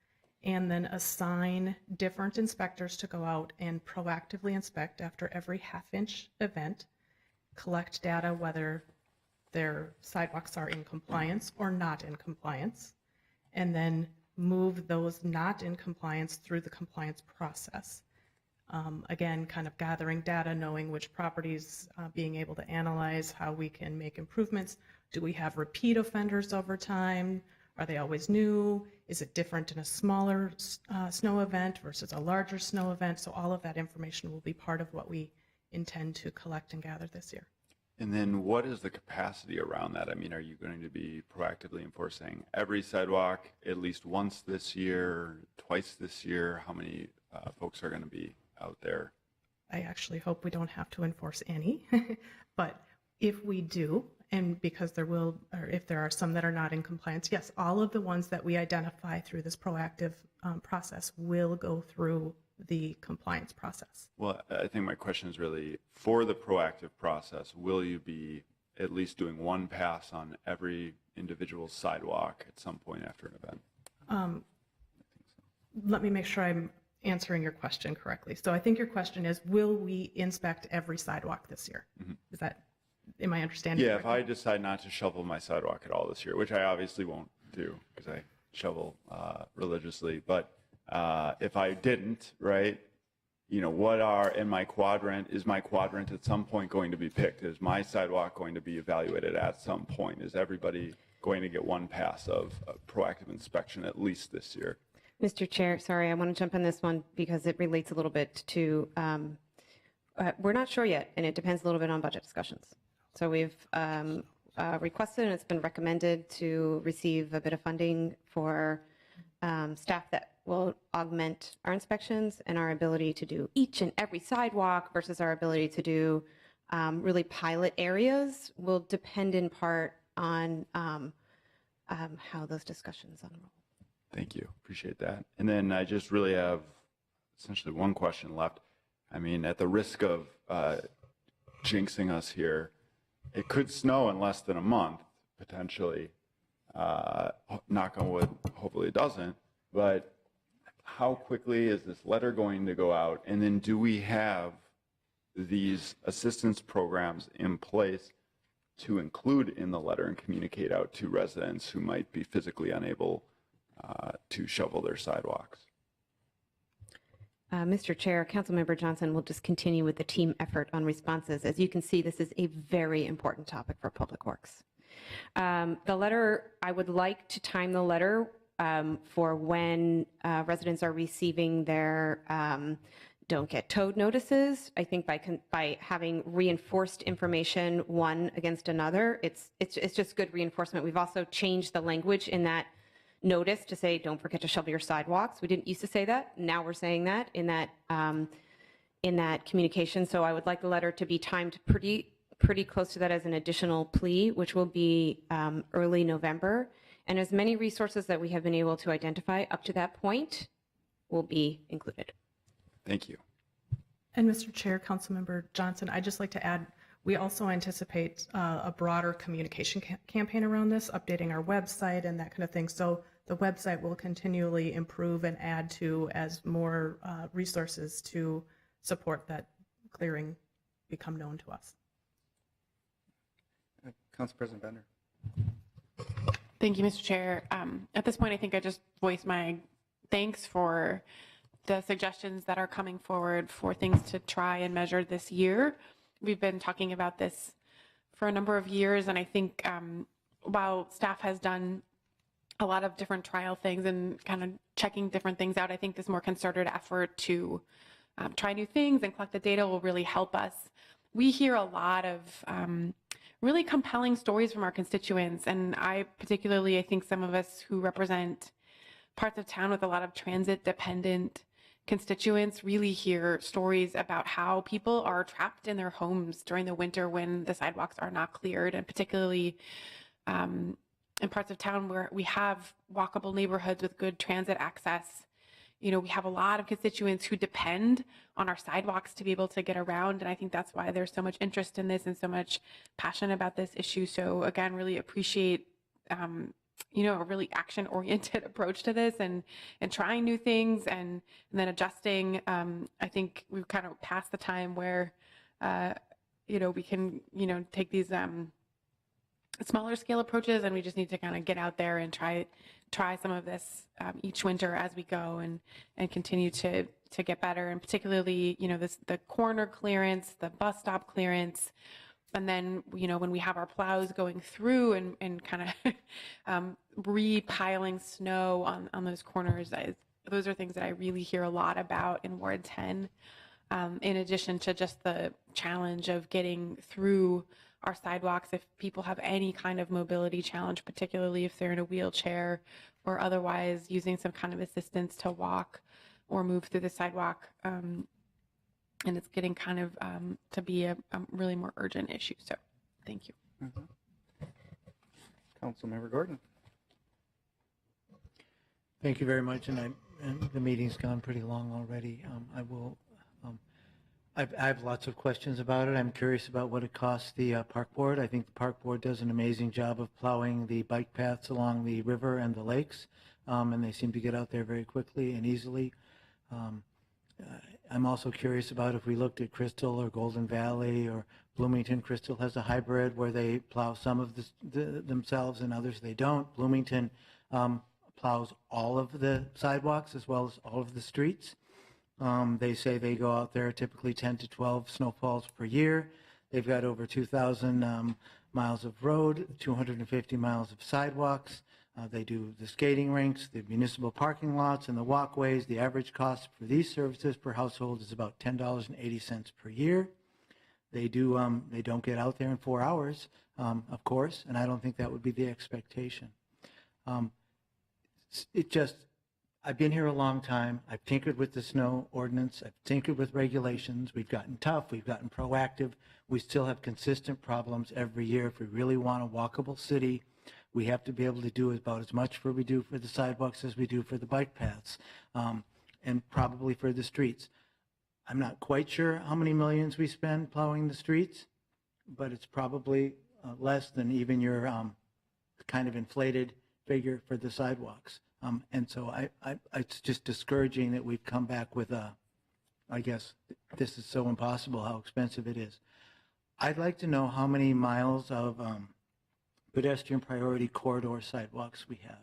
and then assign different inspectors to go out and proactively inspect after every half-inch event, collect data whether their sidewalks are in compliance or not in compliance, and then move those not in compliance through the compliance process. Again, kind of gathering data, knowing which properties, being able to analyze how we can make improvements. Do we have repeat offenders over time? Are they always new? Is it different in a smaller snow event versus a larger snow event? So all of that information will be part of what we intend to collect and gather this year. And then what is the capacity around that? I mean, are you going to be proactively enforcing every sidewalk at least once this year, twice this year? How many folks are going to be out there? I actually hope we don't have to enforce any, but if we do, and because there will, or if there are some that are not in compliance, yes, all of the ones that we identify through this proactive process will go through the compliance process. Well, I think my question is really, for the proactive process, will you be at least doing one pass on every individual sidewalk at some point after an event? Let me make sure I'm answering your question correctly. So I think your question is, will we inspect every sidewalk this year? Is that, am I understanding? Yeah, if I decide not to shovel my sidewalk at all this year, which I obviously won't do because I shovel religiously, but if I didn't, right, you know, what are in my quadrant, is my quadrant at some point going to be picked? Is my sidewalk going to be evaluated at some point? Is everybody going to get one pass of proactive inspection at least this year? Mr. Chair, sorry, I want to jump on this one because it relates a little bit to, we're not sure yet, and it depends a little bit on budget discussions. So we've requested, and it's been recommended to receive a bit of funding for staff that will augment our inspections and our ability to do each and every sidewalk versus our ability to do really pilot areas will depend in part on how those discussions unroll. Thank you. Appreciate that. And then I just really have essentially one question left. I mean, at the risk of jinxing us here, it could snow in less than a month, potentially. Knock on wood, hopefully it doesn't. But how quickly is this letter going to go out? And then do we have these assistance programs in place to include in the letter and communicate out to residents who might be physically unable to shovel their sidewalks? Mr. Chair, Councilmember Johnson will just continue with the team effort on responses. As you can see, this is a very important topic for Public Works. The letter, I would like to time the letter for when residents are receiving their don't get towed notices. I think by having reinforced information one against another, it's just good reinforcement. We've also changed the language in that notice to say, don't forget to shovel your sidewalks. We didn't used to say that. Now we're saying that in that communication. So I would like the letter to be timed pretty close to that as an additional plea, which will be early November. And as many resources that we have been able to identify up to that point will be included. Thank you. And Mr. Chair, Councilmember Johnson, I'd just like to add, we also anticipate a broader communication campaign around this, updating our website and that kind of thing. So the website will continually improve and add to as more resources to support that clearing become known to us. Council President Bender. Thank you, Mr. Chair. At this point, I think I just voice my thanks for the suggestions that are coming forward for things to try and measure this year. We've been talking about this for a number of years, and I think while staff has done a lot of different trial things and kind of checking different things out, I think this more concerted effort to try new things and collect the data will really help us we hear a lot of really compelling stories from our constituents. And I think some of us who represent parts of town with a lot of transit dependent constituents really hear stories about how people are trapped in their homes during the winter when the sidewalks are not cleared, and particularly in parts of town where we have walkable neighborhoods with good transit access. You know, we have a lot of constituents who depend on our sidewalks to be able to get around. And I think that's why there's so much interest in this and so much passion about this issue. So again, really appreciate, a really action-oriented approach to this and trying new things and then adjusting. I think we've kind of passed the time where, we can, take these smaller scale approaches, and we just need to kind of get out there and try some of this each winter as we go and continue to get better. And particularly, the corner clearance, the bus stop clearance, and then, when we have our plows going through and kind of repiling snow on those corners, those are things that I really hear a lot about in Ward 10, in addition to just the challenge of getting through our sidewalks if people have any kind of mobility challenge, particularly if they're in a wheelchair or otherwise using some kind of assistance to walk or move through the sidewalk. And it's getting kind of to be a really more urgent issue. So thank you. Councilmember Gordon. Thank you very much. And the meeting's gone pretty long already. I have lots of questions about it. I'm curious about what it costs the park board. I think the park board does an amazing job of plowing the bike paths along the river and the lakes, and they seem to get out there very quickly and easily. I'm also curious about if we looked at Crystal or Golden Valley or Bloomington. Crystal has a hybrid where they plow some of themselves and others they don't. Bloomington plows all of the sidewalks as well as all of the streets. They say they go out there typically 10 to 12 snowfalls per year. They've got over 2,000 miles of road, 250 miles of sidewalks. They do the skating rinks, the municipal parking lots, and the walkways. The average cost for these services per household is about $10.80 per year. They don't get out there in 4 hours, of course, and I don't think that would be the expectation. I've been here a long time. I've tinkered with the snow ordinance. I've tinkered with regulations. We've gotten tough. We've gotten proactive. We still have consistent problems every year. If we really want a walkable city, we have to be able to do about as much for we do for the sidewalks as we do for the bike paths, and probably for the streets. I'm not quite sure how many millions we spend plowing the streets, but it's probably less than even your kind of inflated figure for the sidewalks. And so it's just discouraging that we've come back with I guess this is so impossible how expensive it is. I'd like to know how many miles of pedestrian priority corridor sidewalks we have.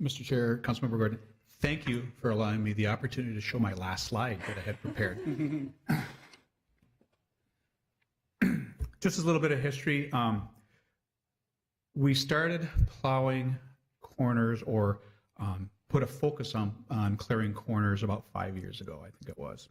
Mr. Chair, Councilmember Gordon, thank you for allowing me the opportunity to show my last slide that I had prepared. Just a little bit of history. We started plowing corners or put a focus on clearing corners about 5 years ago, I think it was.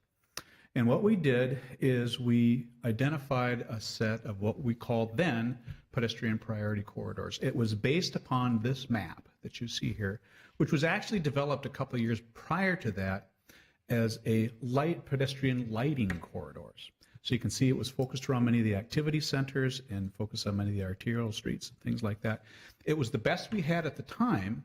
And what we did is we identified a set of what we called then pedestrian priority corridors. It was based upon this map that you see here, which was actually developed a couple of years prior to that as a light pedestrian lighting corridors. So you can see it was focused around many of the activity centers and focused on many of the arterial streets, things like that. It was the best we had at the time,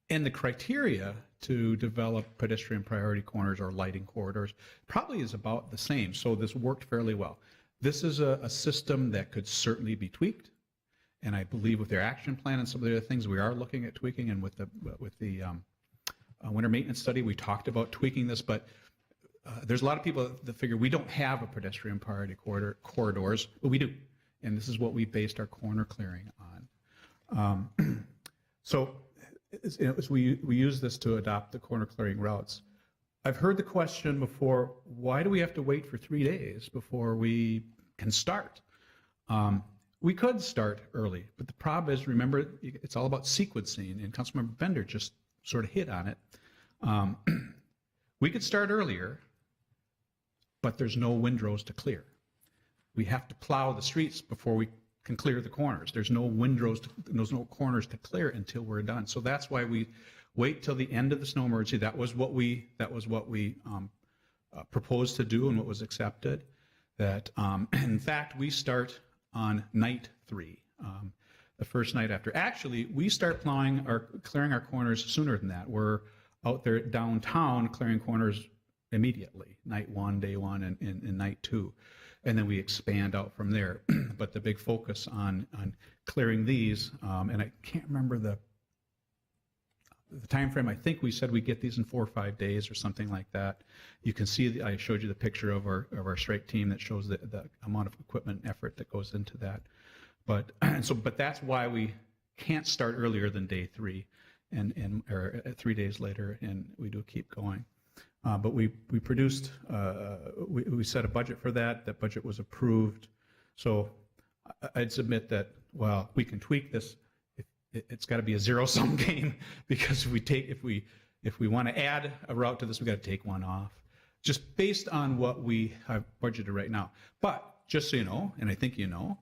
and the criteria to develop pedestrian priority corners or lighting corridors probably is about the same. So this worked fairly well. This is a system that could certainly be tweaked, and I believe with their action plan and some of the other things we are looking at tweaking, and with the winter maintenance study we talked about tweaking this, but there's a lot of people that figure we don't have a pedestrian priority corridors, but we do, and this is what we based our corner clearing on. So we use this to adopt the corner clearing routes. I've heard the question before, why do we have to wait for 3 days before we can start? We could start early, but the problem is, remember, it's all about sequencing, and Councilmember Bender just sort of hit on it. We could start earlier. but there's no windrows to clear. We have to plow the streets before we can clear the corners. There's no windrows, there's no corners to clear until we're done. So that's why we wait till the end of the snow emergency. That was what we proposed to do and what was accepted. That in fact we start on night 3, the first night after. Actually, we start clearing our corners sooner than that. We're out there downtown clearing corners immediately, night 1, day 1, and night 2. And then we expand out from there. But the big focus on clearing these, and I can't remember the time frame. I think we said we get these in 4 or 5 days or something like that. You can see, I showed you the picture of our strike team that shows the amount of equipment and effort that goes into that. But that's why we can't start earlier than day 3, or 3 days later, and we do keep going. But we produced, we set a budget for that. That budget was approved. So I'd submit that, well, we can tweak this. It's got to be a zero-sum game, because if we want to add a route to this, we got to take one off, just based on what we have budgeted right now. But just so you know, and I think you know,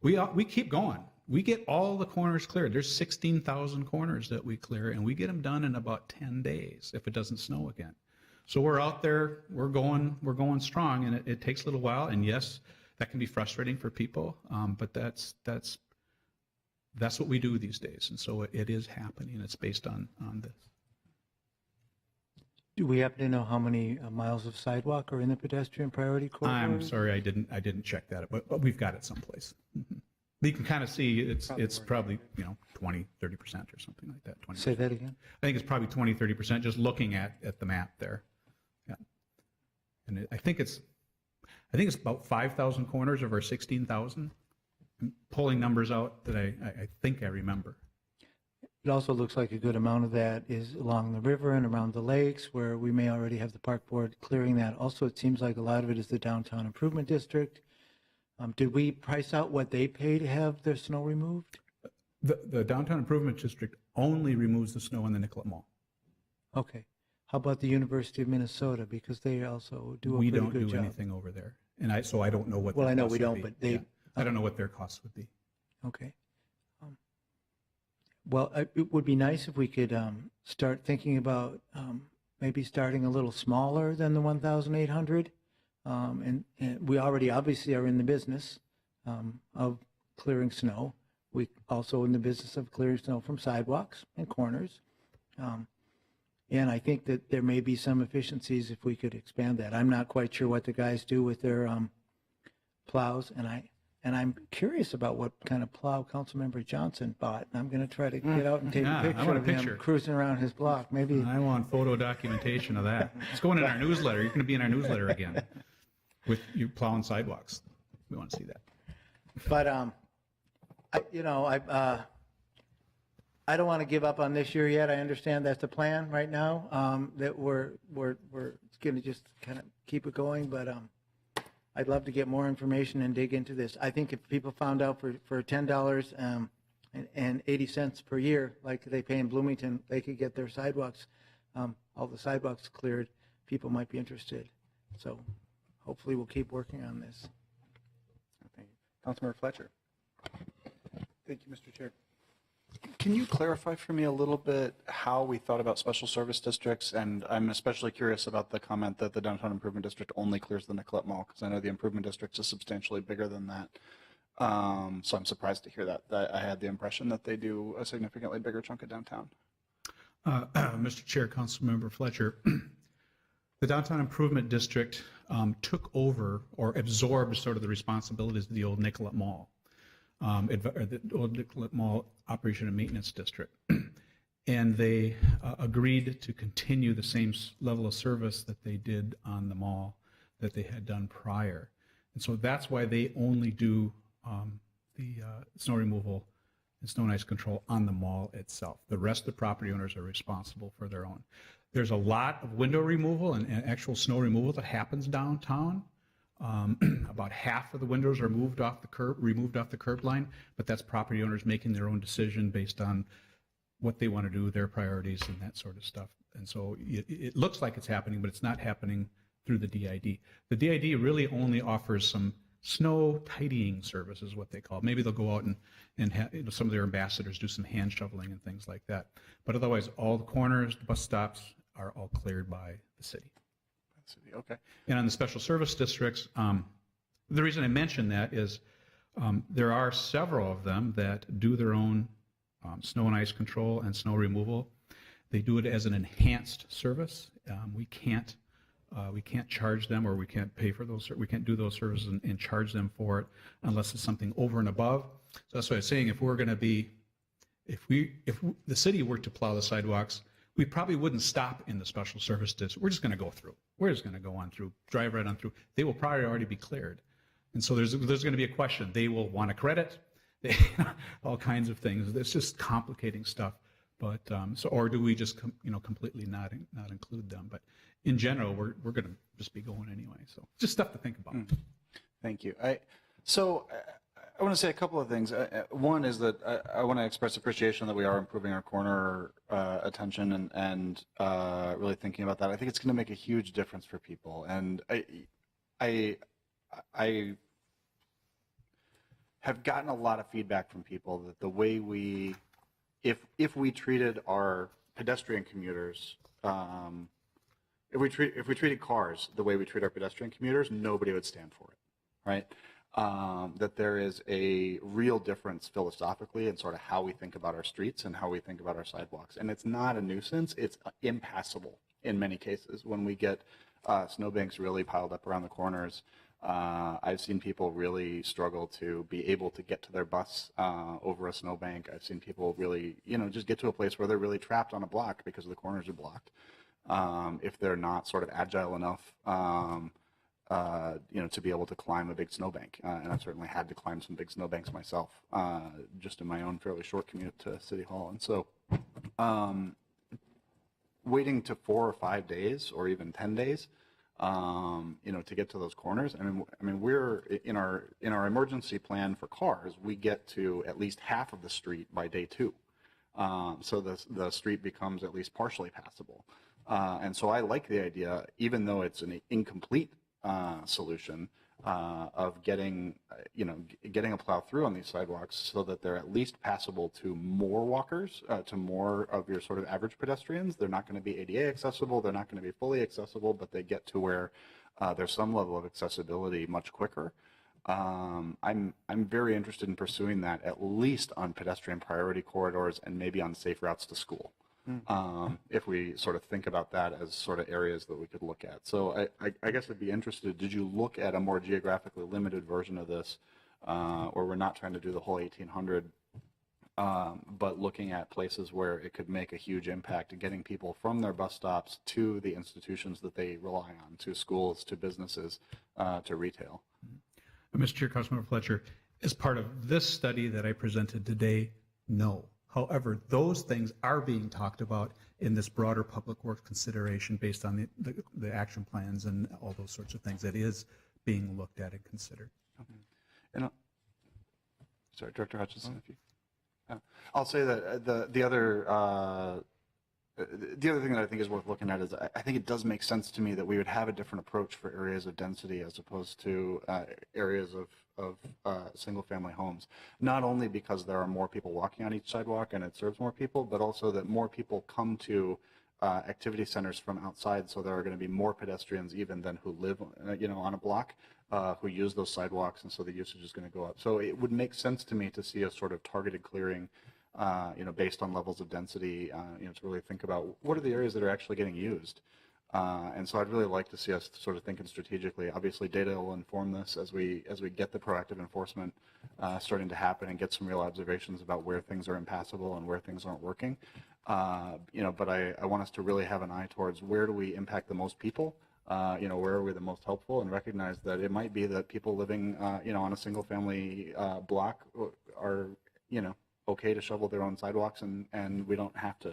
we keep going. We get all the corners cleared. There's 16,000 corners that we clear, and we get them done in about 10 days if it doesn't snow again. So we're out there, we're going strong, and it takes a little while. And yes, that can be frustrating for people, but that's what we do these days. And so it is happening. It's based on this. Do we happen to know how many miles of sidewalk are in the pedestrian priority corridor? I'm sorry, I didn't check that, but we've got it someplace. You can kind of see it's probably 20, 30% or something like that. 20%. Say that again. I think it's probably 20, 30% just looking at the map there. Yeah, and I think it's about 5,000 corners of our 16,000. I'm pulling numbers out that I think I remember. It also looks like a good amount of that is along the river and around the lakes, where we may already have the park board clearing that. Also, it seems like a lot of it is the downtown improvement district. Did we price out what they pay to have their snow removed? The downtown improvement district only removes the snow in the Nicollet Mall. Okay. How about the University of Minnesota? Because they also do a pretty good job. We don't do anything over there, and I don't know what. Well, I know costs we would don't, be. but they. Yeah. I don't know what their costs would be. Okay. Well, it would be nice if we could start thinking about maybe starting a little smaller than the 1,800. And we already obviously are in the business of clearing snow. We also in the business of clearing snow from sidewalks and corners. And I think that there may be some efficiencies if we could expand that. I'm not quite sure what the guys do with their plows, and I'm curious about what kind of plow Councilmember Johnson bought. And I'm going to try to get out and take a picture of him cruising around his block. Maybe I want photo documentation of that. It's going in our newsletter. You're going to be in our newsletter again with you plowing sidewalks. We want to see that. But I don't want to give up on this year yet. I understand that's the plan right now, that we're going to just kind of keep it going. But I'd love to get more information and dig into this. I think if people found out for $10 and 80 cents per year, like they pay in Bloomington, they could get their sidewalks, all the sidewalks cleared, people might be interested. So hopefully we'll keep working on this. Thank you. Councilmember Fletcher. Thank you, Mr. Chair. Can you clarify for me a little bit how we thought about special service districts? And I'm especially curious about the comment that the downtown improvement district only clears the Nicollet Mall, because I know the improvement district is substantially bigger than that. So I'm surprised to hear that. I had the impression that they do a significantly bigger chunk of downtown. Mr. Chair, Councilmember Fletcher, the downtown improvement district took over or absorbed sort of the responsibilities of the old Nicollet Mall. The old Nicollet Mall Operation and Maintenance District. And they agreed to continue the same level of service that they did on the mall that they had done prior. And so that's why they only do the snow removal and snow and ice control on the mall itself. The rest of the property owners are responsible for their own. There's a lot of window removal and actual snow removal that happens downtown. About half of the windows are removed off the curb line, but that's property owners making their own decision based on what they want to do, their priorities and that sort of stuff. And so it looks like it's happening, but it's not happening through the DID. The DID really only offers some snow tidying service is what they call it. Maybe they'll go out and have, some of their ambassadors do some hand shoveling and things like that. But otherwise, all the corners, the bus stops are all cleared by the city. Okay. And on the special service districts, the reason I mention that is there are several of them that do their own snow and ice control and snow removal. They do it as an enhanced service. We can't charge them, or we can't pay for those. We can't do those services and charge them for it unless it's something over and above. So that's what I'm saying. If we're going to be, if the city were to plow the sidewalks, we probably wouldn't stop in the special service district. We're just going to go through. We're just going to go on through, drive right on through. They will probably already be cleared. And so there's going to be a question. They will want a credit, all kinds of things. It's just complicating stuff. But or do we just completely not include them? But in general, we're going to just be going anyway. So just stuff to think about. Thank you. I want to say a couple of things. One is that I want to express appreciation that we are improving our corner attention and really thinking about that. I think it's going to make a huge difference for people. And I have gotten a lot of feedback from people that the way we, if we treated our pedestrian commuters, if we treated cars the way we treat our pedestrian commuters, nobody would stand for it, right? That there is a real difference philosophically in sort of how we think about our streets and how we think about our sidewalks. And it's not a nuisance, it's impassable in many cases. When we get snowbanks really piled up around the corners, I've seen people really struggle to be able to get to their bus over a snowbank. I've seen people really, just get to a place where they're really trapped on a block because the corners are blocked. If they're not sort of agile enough, to be able to climb a big snowbank. And I've certainly had to climb some big snowbanks myself, just in my own fairly short commute to City Hall. And so waiting to 4 or 5 days or even 10 days, to get to those corners. I mean, we're in our emergency plan for cars, we get to at least half of the street by day 2. So the street becomes at least partially passable. And so I like the idea, even though it's an incomplete solution, of getting a plow through on these sidewalks so that they're at least passable to more walkers, to more of your sort of average pedestrians. They're not going to be ADA accessible, they're not going to be fully accessible, but they get to where there's some level of accessibility much quicker. I'm very interested in pursuing that, at least on pedestrian priority corridors and maybe on safe routes to school. If we sort of think about that as sort of areas that we could look at. So I guess I'd be interested, did you look at a more geographically limited version of this, or we're not trying to do the whole 1800, but looking at places where it could make a huge impact in getting people from their bus stops to the institutions that they rely on, to schools, to businesses, to retail? Mr. Chair, Councilmember Fletcher, as part of this study that I presented today, no. However, those things are being talked about in this broader public works consideration based on the action plans and all those sorts of things. That is being looked at and considered. And sorry, Director Hutchinson, if you. I'll say that the other thing that I think is worth looking at is I think it does make sense to me that we would have a different approach for areas of density as opposed to areas of single-family homes, not only because there are more people walking on each sidewalk and it serves more people, but also that more people come to activity centers from outside, so there are going to be more pedestrians even than who live on a block who use those sidewalks, and so the usage is going to go up. So it would make sense to me to see a sort of targeted clearing based on levels of density, to really think about what are the areas that are actually getting used. And so I'd really like to see us sort of thinking strategically. Obviously, data will inform this as we get the proactive enforcement starting to happen and get some real observations about where things are impassable and where things aren't working. But I want us to really have an eye towards where do we impact the most people, where are we the most helpful, and recognize that it might be that people living, on a single-family block are, okay to shovel their own sidewalks, and we don't have to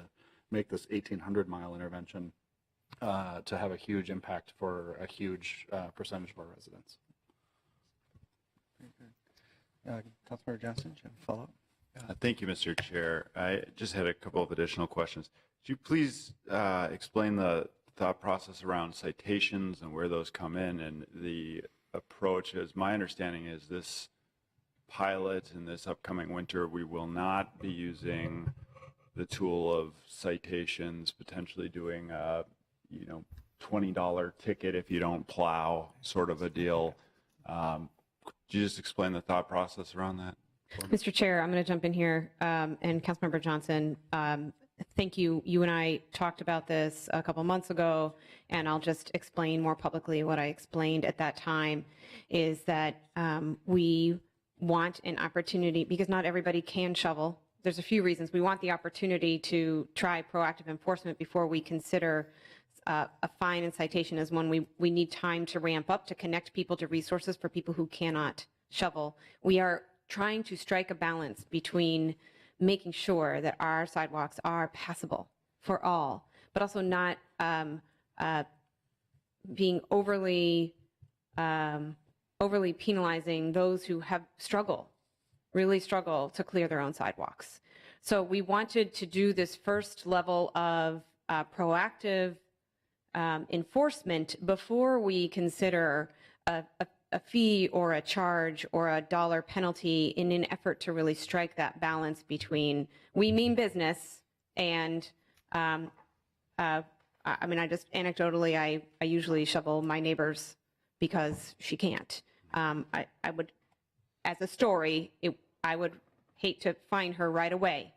make this 1,800-mile intervention to have a huge impact for a huge percentage of our residents. Very good. Councilmember Johnson, do you have a follow-up? Thank you, Mr. Chair. I just had a couple of additional questions. Could you please explain the thought process around citations and where those come in, and the approach, as my understanding is, this pilot in this upcoming winter, we will not be using the tool of citations, potentially doing a, $20 ticket if you don't plow sort of a deal. Could you just explain the thought process around that? Mr. Chair, I'm going to jump in here. And Councilmember Johnson, thank you. You and I talked about this a couple months ago, and I'll just explain more publicly what I explained at that time, is that we want an opportunity, because not everybody can shovel. There's a few reasons. We want the opportunity to try proactive enforcement before we consider a fine and citation as one. We need time to ramp up, to connect people to resources for people who cannot shovel. We are trying to strike a balance between making sure that our sidewalks are passable for all, but also not being overly penalizing those who have really struggle to clear their own sidewalks. So we wanted to do this first level of proactive enforcement before we consider a fee or a charge or a dollar penalty, in an effort to really strike that balance between we mean business and I just anecdotally, I usually shovel my neighbor's because she can't. I would, as a story, I would hate to find her right away.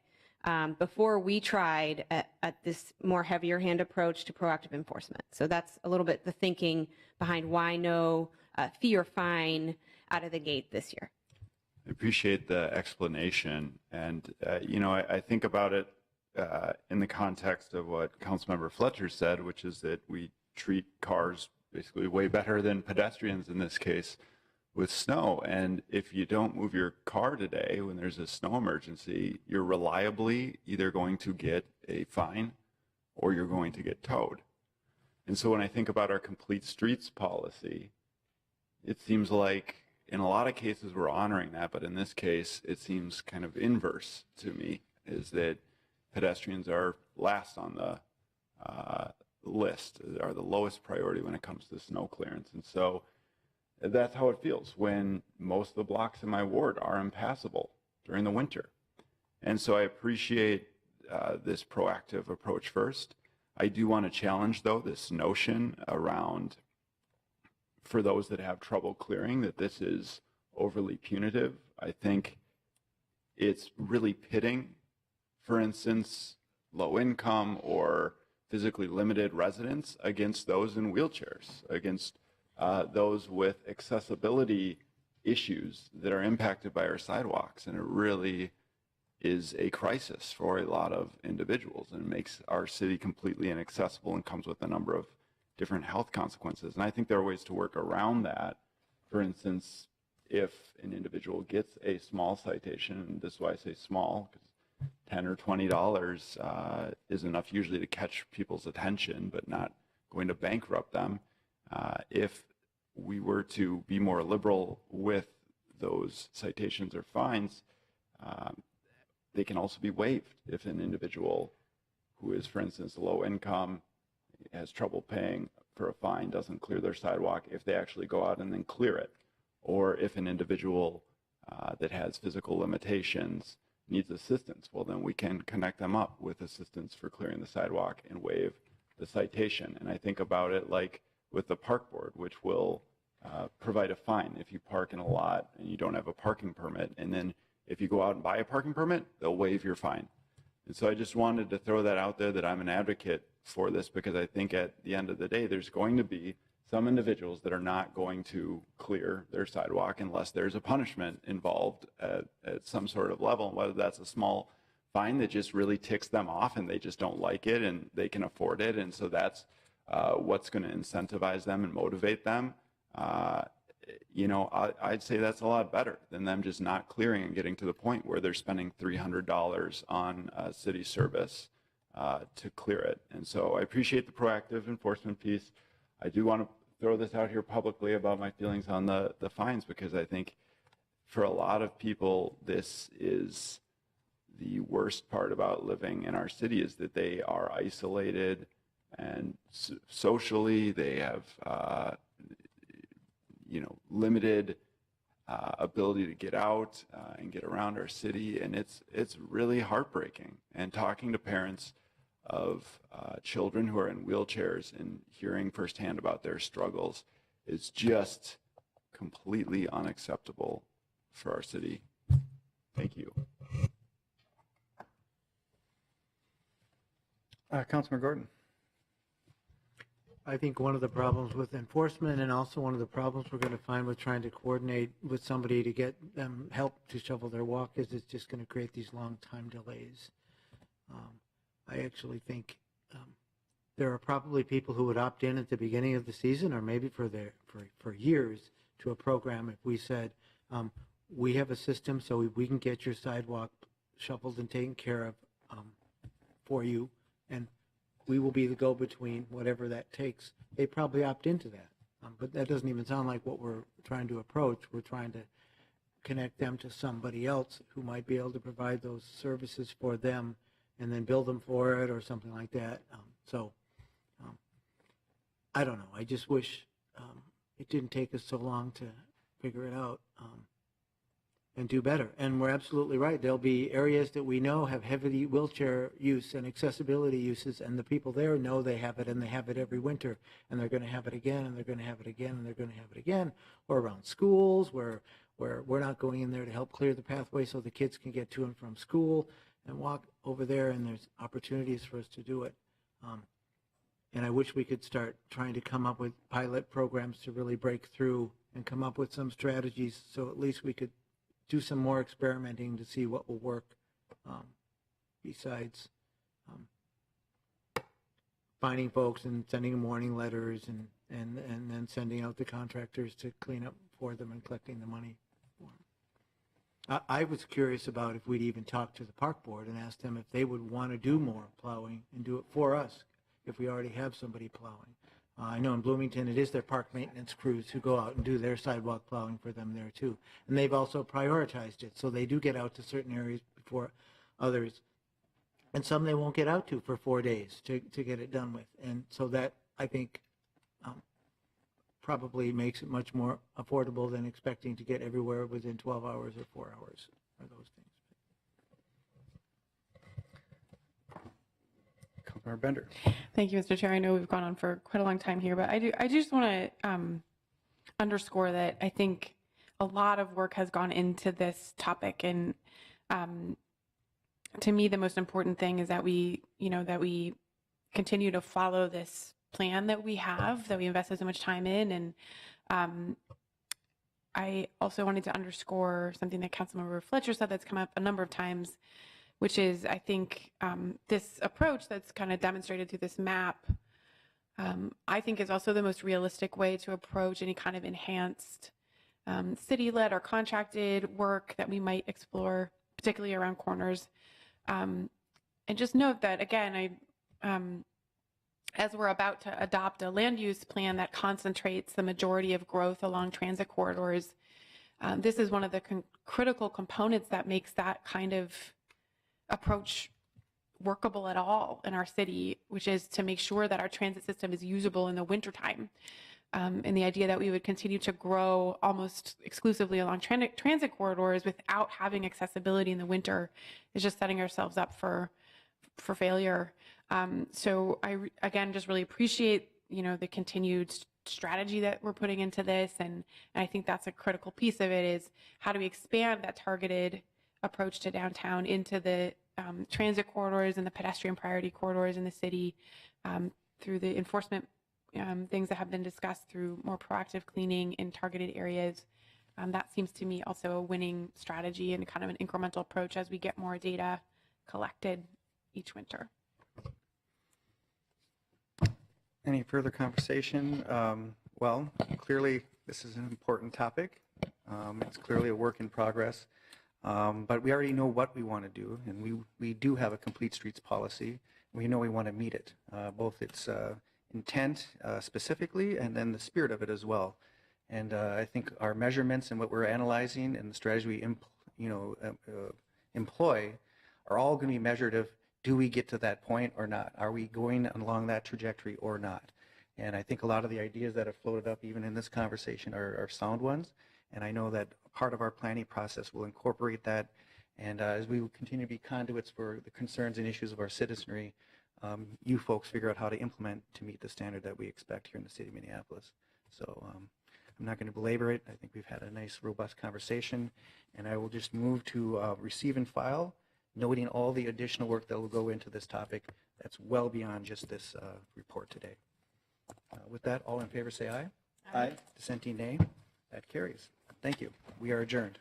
Before we tried at this more heavier hand approach to proactive enforcement. So that's a little bit the thinking behind why no fee or fine out of the gate this year. I appreciate the explanation. And, I think about it in the context of what Councilmember Fletcher said, which is that we treat cars basically way better than pedestrians in this case with snow. And if you don't move your car today when there's a snow emergency, you're reliably either going to get a fine or you're going to get towed. And so when I think about our complete streets policy, it seems like in a lot of cases we're honoring that, but in this case it seems kind of inverse to me, is that pedestrians are last on the list, are the lowest priority when it comes to snow clearance. And so that's how it feels when most of the blocks in my ward are impassable during the winter. And so I appreciate this proactive approach first. I do want to challenge, though, this notion around, for those that have trouble clearing, that this is overly punitive. I think it's really pitting, for instance, low income or physically limited residents against those in wheelchairs, against those with accessibility issues that are impacted by our sidewalks. And it really is a crisis for a lot of individuals, and it makes our city completely inaccessible and comes with a number of different health consequences. And I think there are ways to work around that. For instance, if an individual gets a small citation, and this is why I say small, because $10 or $20 is enough usually to catch people's attention, but not going to bankrupt them. If we were to be more liberal with those citations or fines, they can also be waived if an individual who is, for instance, low income, has trouble paying for a fine, doesn't clear their sidewalk, if they actually go out and then clear it. Or if an individual that has physical limitations needs assistance, well, then we can connect them up with assistance for clearing the sidewalk and waive the citation. And I think about it like with the park board, which will provide a fine if you park in a lot and you don't have a parking permit. And then if you go out and buy a parking permit, they'll waive your fine. And so I just wanted to throw that out there, that I'm an advocate for this, because I think at the end of the day, there's going to be some individuals that are not going to clear their sidewalk unless there's a punishment involved at some sort of level, whether that's a small fine that just really ticks them off and they just don't like it and they can afford it. And so that's what's going to incentivize them and motivate them. I'd say that's a lot better than them just not clearing and getting to the point where they're spending $300 on city service to clear it. And so I appreciate the proactive enforcement piece. I do want to throw this out here publicly about my feelings on the fines, because I think for a lot of people, this is the worst part about living in our city, is that they are isolated and socially they have limited ability to get out and get around our city, and it's really heartbreaking. And talking to parents of children who are in wheelchairs and hearing firsthand about their struggles is just completely unacceptable for our city. Thank you. Councilman Gordon. I think one of the problems with enforcement, and also one of the problems we're going to find with trying to coordinate with somebody to get them help to shovel their walk, is it's just going to create these long time delays. I actually think there are probably people who would opt in at the beginning of the season, or maybe for years, to a program if we said, we have a system so we can get your sidewalk shoveled and taken care of for you, and we will be the go-between, whatever that takes. They probably opt into that. But that doesn't even sound like what we're trying to approach. We're trying to connect them to somebody else who might be able to provide those services for them and then bill them for it or something like that. I don't know. I just wish it didn't take us so long to figure it out and do better. And we're absolutely right. There'll be areas that we know have heavy wheelchair use and accessibility uses, and the people there know they have it, and they have it every winter, and they're going to have it again, and they're going to have it again, and they're going to have it again, or around schools where we're not going in there to help clear the pathway so the kids can get to and from school and walk over there, and there's opportunities for us to do it. And I wish we could start trying to come up with pilot programs to really break through and come up with some strategies so at least we could do some more experimenting to see what will work besides finding folks and sending them warning letters and then sending out the contractors to clean up for them and collecting the money for them. I was curious about if we'd even talk to the park board and ask them if they would want to do more plowing and do it for us if we already have somebody plowing. I know in Bloomington it is their park maintenance crews who go out and do their sidewalk plowing for them there too. And they've also prioritized it, so they do get out to certain areas before others. And some they won't get out to for 4 days to get it done with. And so that, I think, probably makes it much more affordable than expecting to get everywhere within 12 hours or 4 hours or those things. Councilmember Bender. Thank you, Mr. Chair. I know we've gone on for quite a long time here, but I just want to underscore that I think a lot of work has gone into this topic, and to me, the most important thing is that we continue to follow this plan that we have, that we invested so much time in, and I also wanted to underscore something that Councilmember Fletcher said that's come up a number of times, which is, I think, this approach that's kind of demonstrated through this map, I think is also the most realistic way to approach any kind of enhanced city-led or contracted work that we might explore, particularly around corners. And just note that, again, as we're about to adopt a land use plan that concentrates the majority of growth along transit corridors, this is one of the critical components that makes that kind of approach workable at all in our city, which is to make sure that our transit system is usable in the wintertime. And the idea that we would continue to grow almost exclusively along transit corridors without having accessibility in the winter is just setting ourselves up for failure. So I, again, just really appreciate, the continued strategy that we're putting into this. And I think that's a critical piece of it, is how do we expand that targeted approach to downtown into the transit corridors and the pedestrian priority corridors in the city through the enforcement things that have been discussed, through more proactive cleaning in targeted areas. That seems to me also a winning strategy and kind of an incremental approach as we get more data collected each winter. Any further conversation? Well, clearly this is an important topic. It's clearly a work in progress. But we already know what we want to do, and we do have a complete streets policy. We know we want to meet it, both its intent specifically and then the spirit of it as well. And I think our measurements and what we're analyzing and the strategy we employ are all going to be measured of, do we get to that point or not? Are we going along that trajectory or not? And I think a lot of the ideas that have floated up even in this conversation are sound ones. And I know that part of our planning process will incorporate that. And as we will continue to be conduits for the concerns and issues of our citizenry, you folks figure out how to implement to meet the standard that we expect here in the city of Minneapolis. So I'm not going to belabor it. I think we've had a nice, robust conversation. And I will just move to receive and file, noting all the additional work that will go into this topic that's well beyond just this report today. With that, all in favor say aye. Aye. Dissenting nay. That carries. Thank you. We are adjourned.